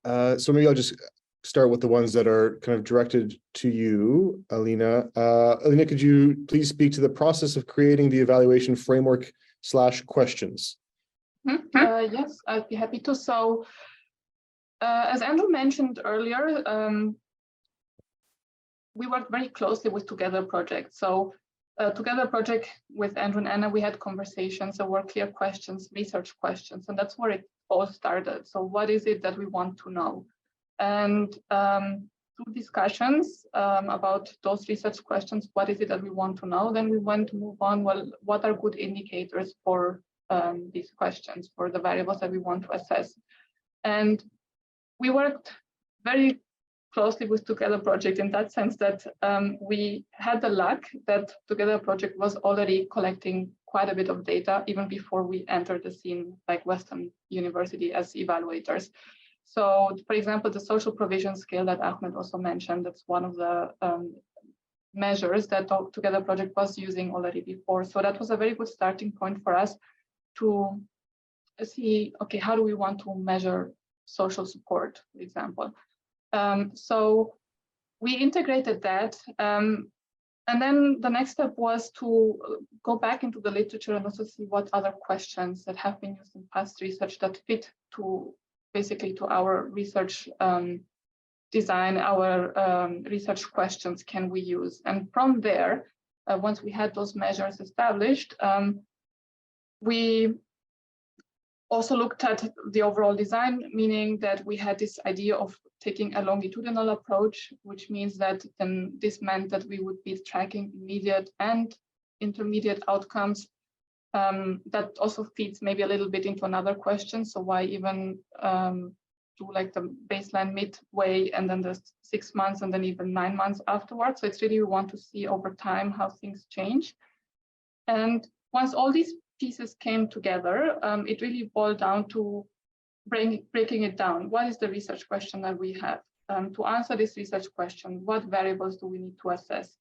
S1: maybe I'll just start with the ones that are kind of directed to you, Alina. Alina, could you please speak to the process of creating the evaluation framework / questions?
S2: Yes, I'd be happy to. So as Andrew mentioned earlier, we worked very closely with Together Project. So Together Project with Andrew and Anna, we had conversations, there were clear questions, research questions, and that's where it all started. So what is it that we want to know? And through discussions about those research questions, what is it that we want to know? Then we went to move on, well, what are good indicators for these questions, for the variables that we want to assess? And we worked very closely with Together Project in that sense that we had the luck that Together Project was already collecting quite a bit of data even before we entered the scene like Western University as evaluators. So, for example, the social provision scale that Ahmed also mentioned, that's one of the measures that Together Project was using already before. So that was a very good starting point for us to see, okay, how do we want to measure social support, for example? So we integrated that. And then the next step was to go back into the literature and also see what other questions that have been used in past research that fit to basically to our research design, our research questions can we use. And from there, once we had those measures established, we also looked at the overall design, meaning that we had this idea of taking a longitudinal approach, which means that then this meant that we would be tracking immediate and intermediate outcomes. That also feeds maybe a little bit into another question. So why even do like the baseline midway and then the 6 months and then even 9 months afterwards? So it's really, we want to see over time how things change. And once all these pieces came together, it really boiled down to breaking it down. What is the research question that we have? To answer this research question, what variables do we need to assess?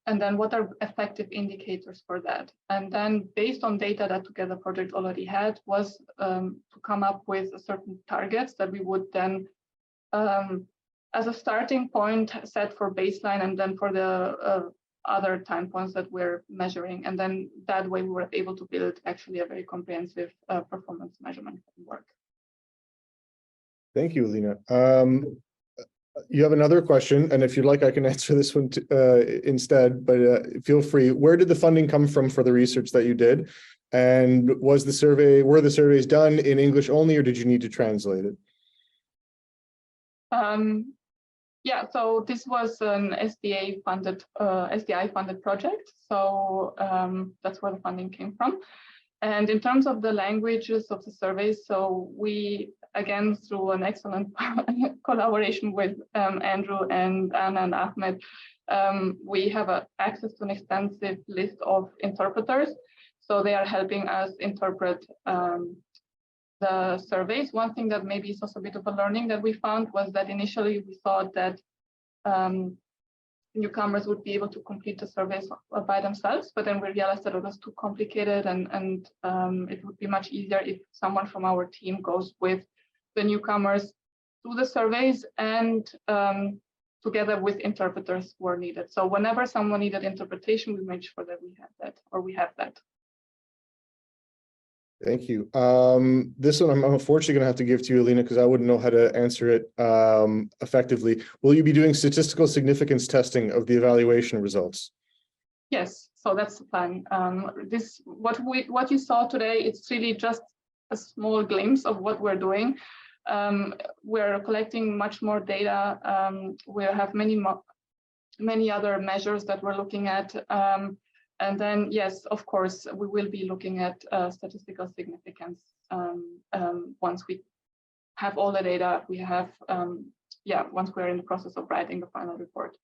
S2: And then what are effective indicators for that? And then based on data that Together Project already had was to come up with certain targets that we would then, as a starting point, set for baseline and then for the other time points that we're measuring. And then that way we were able to build actually a very comprehensive performance measurement framework.
S1: Thank you, Alina. You have another question, and if you'd like, I can answer this one instead, but feel free. Where did the funding come from for the research that you did? And were the surveys done in English only, or did you need to translate it?
S2: Yeah, so this was an SDI funded project. So that's where the funding came from. And in terms of the languages of the surveys, so we, again, through an excellent collaboration with Andrew and Anna and Ahmed, we have access to an extensive list of interpreters. So they are helping us interpret the surveys. One thing that maybe is also a bit of a learning that we found was that initially we thought that newcomers would be able to complete the surveys by themselves, but then we realized that it was too complicated and it would be much easier if someone from our team goes with the newcomers to the surveys and together with interpreters were needed. So whenever someone needed interpretation, we made sure that we had that, or we have that.
S1: Thank you. This one I'm unfortunately going to have to give to you, Alina, because I wouldn't know how to answer it effectively. Will you be doing statistical significance testing of the evaluation results?
S2: Yes, so that's the plan. What you saw today, it's really just a small glimpse of what we're doing. We're collecting much more data. We have many other measures that we're looking at. And then, yes, of course, we will be looking at statistical significance once we have all the data we have, once we're in the process of writing the final report.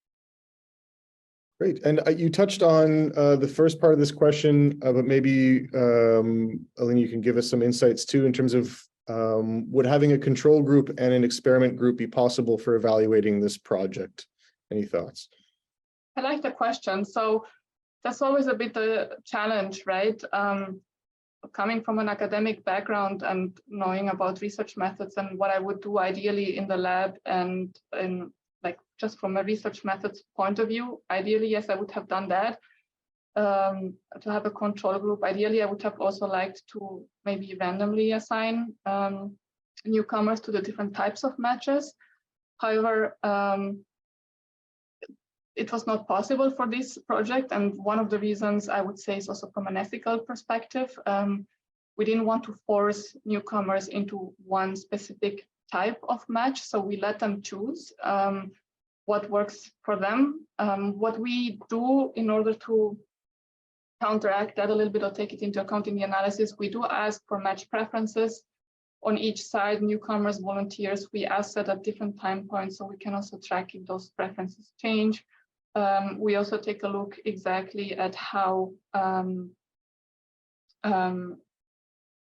S1: Great. And you touched on the first part of this question, but maybe, Alina, you can give us some insights too in terms of would having a control group and an experiment group be possible for evaluating this project? Any thoughts?
S2: I like the question. So that's always a bit a challenge, right? Coming from an academic background and knowing about research methods and what I would do ideally in the lab and like just from a research methods point of view, ideally, yes, I would have done that. To have a control group, ideally, I would have also liked to maybe randomly assign newcomers to the different types of matches. However, it was not possible for this project. And one of the reasons I would say is also from an ethical perspective. We didn't want to force newcomers into one specific type of match. So we let them choose what works for them. What we do in order to counteract that a little bit or take it into account in the analysis, we do ask for match preferences on each side, newcomers, volunteers. We ask that at different time points so we can also track if those preferences change. We also take a look exactly at how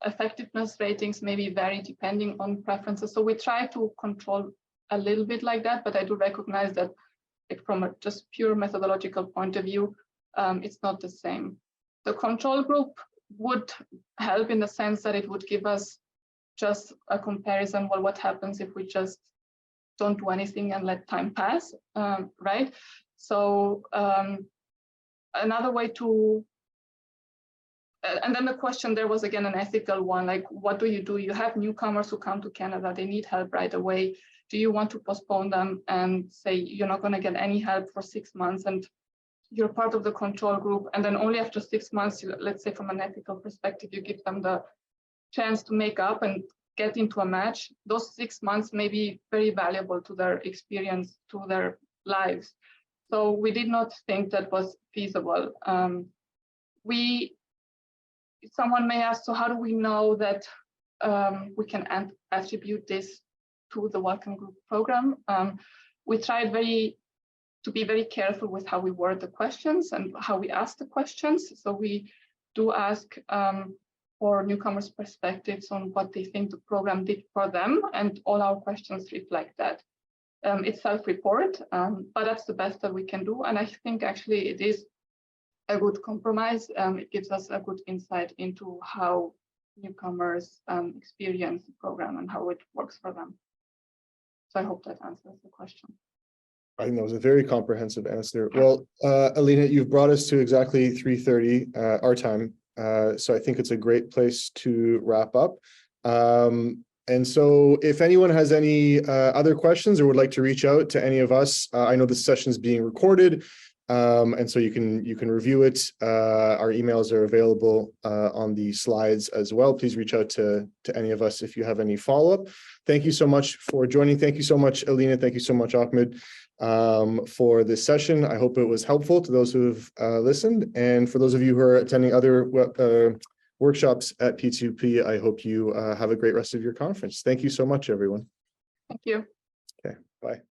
S2: effectiveness ratings maybe vary depending on preferences. So we try to control a little bit like that, but I do recognize that from a just pure methodological point of view, it's not the same. The control group would help in the sense that it would give us just a comparison. Well, what happens if we just don't do anything and let time pass, right? So another way to, and then the question there was again an ethical one, like what do? You have newcomers who come to Canada, they need help right away. Do you want to postpone them and say you're not going to get any help for 6 months and you're part of the control group, and then only after 6 months, let's say from an ethical perspective, you give them the chance to make up and get into a match? Those 6 months may be very valuable to their experience, to their lives. So we did not think that was feasible. Someone may ask, so how do we know that we can attribute this to the Welcome Group program? We tried to be very careful with how we word the questions and how we ask the questions. So we do ask for newcomers' perspectives on what they think the program did for them, and all our questions reflect that. It's self-report, but that's the best that we can do. And I think actually it is a good compromise. It gives us a good insight into how newcomers experience the program and how it works for them. So I hope that answers the question.
S1: I think that was a very comprehensive answer. Well, Alina, you've brought us to exactly 3:30 our time. So I think it's a great place to wrap up. And so if anyone has any other questions or would like to reach out to any of us, I know this session is being recorded. And so you can review it. Our emails are available on the slides as well. Please reach out to any of us if you have any follow-up. Thank you so much for joining. Thank you so much, Alina. Thank you so much, Ahmed, for this session. I hope it was helpful to those who have listened. And for those of you who are attending other workshops at P2P, I hope you have a great rest of your conference. Thank you so much, everyone.
S2: Thank you.
S1: Okay, bye.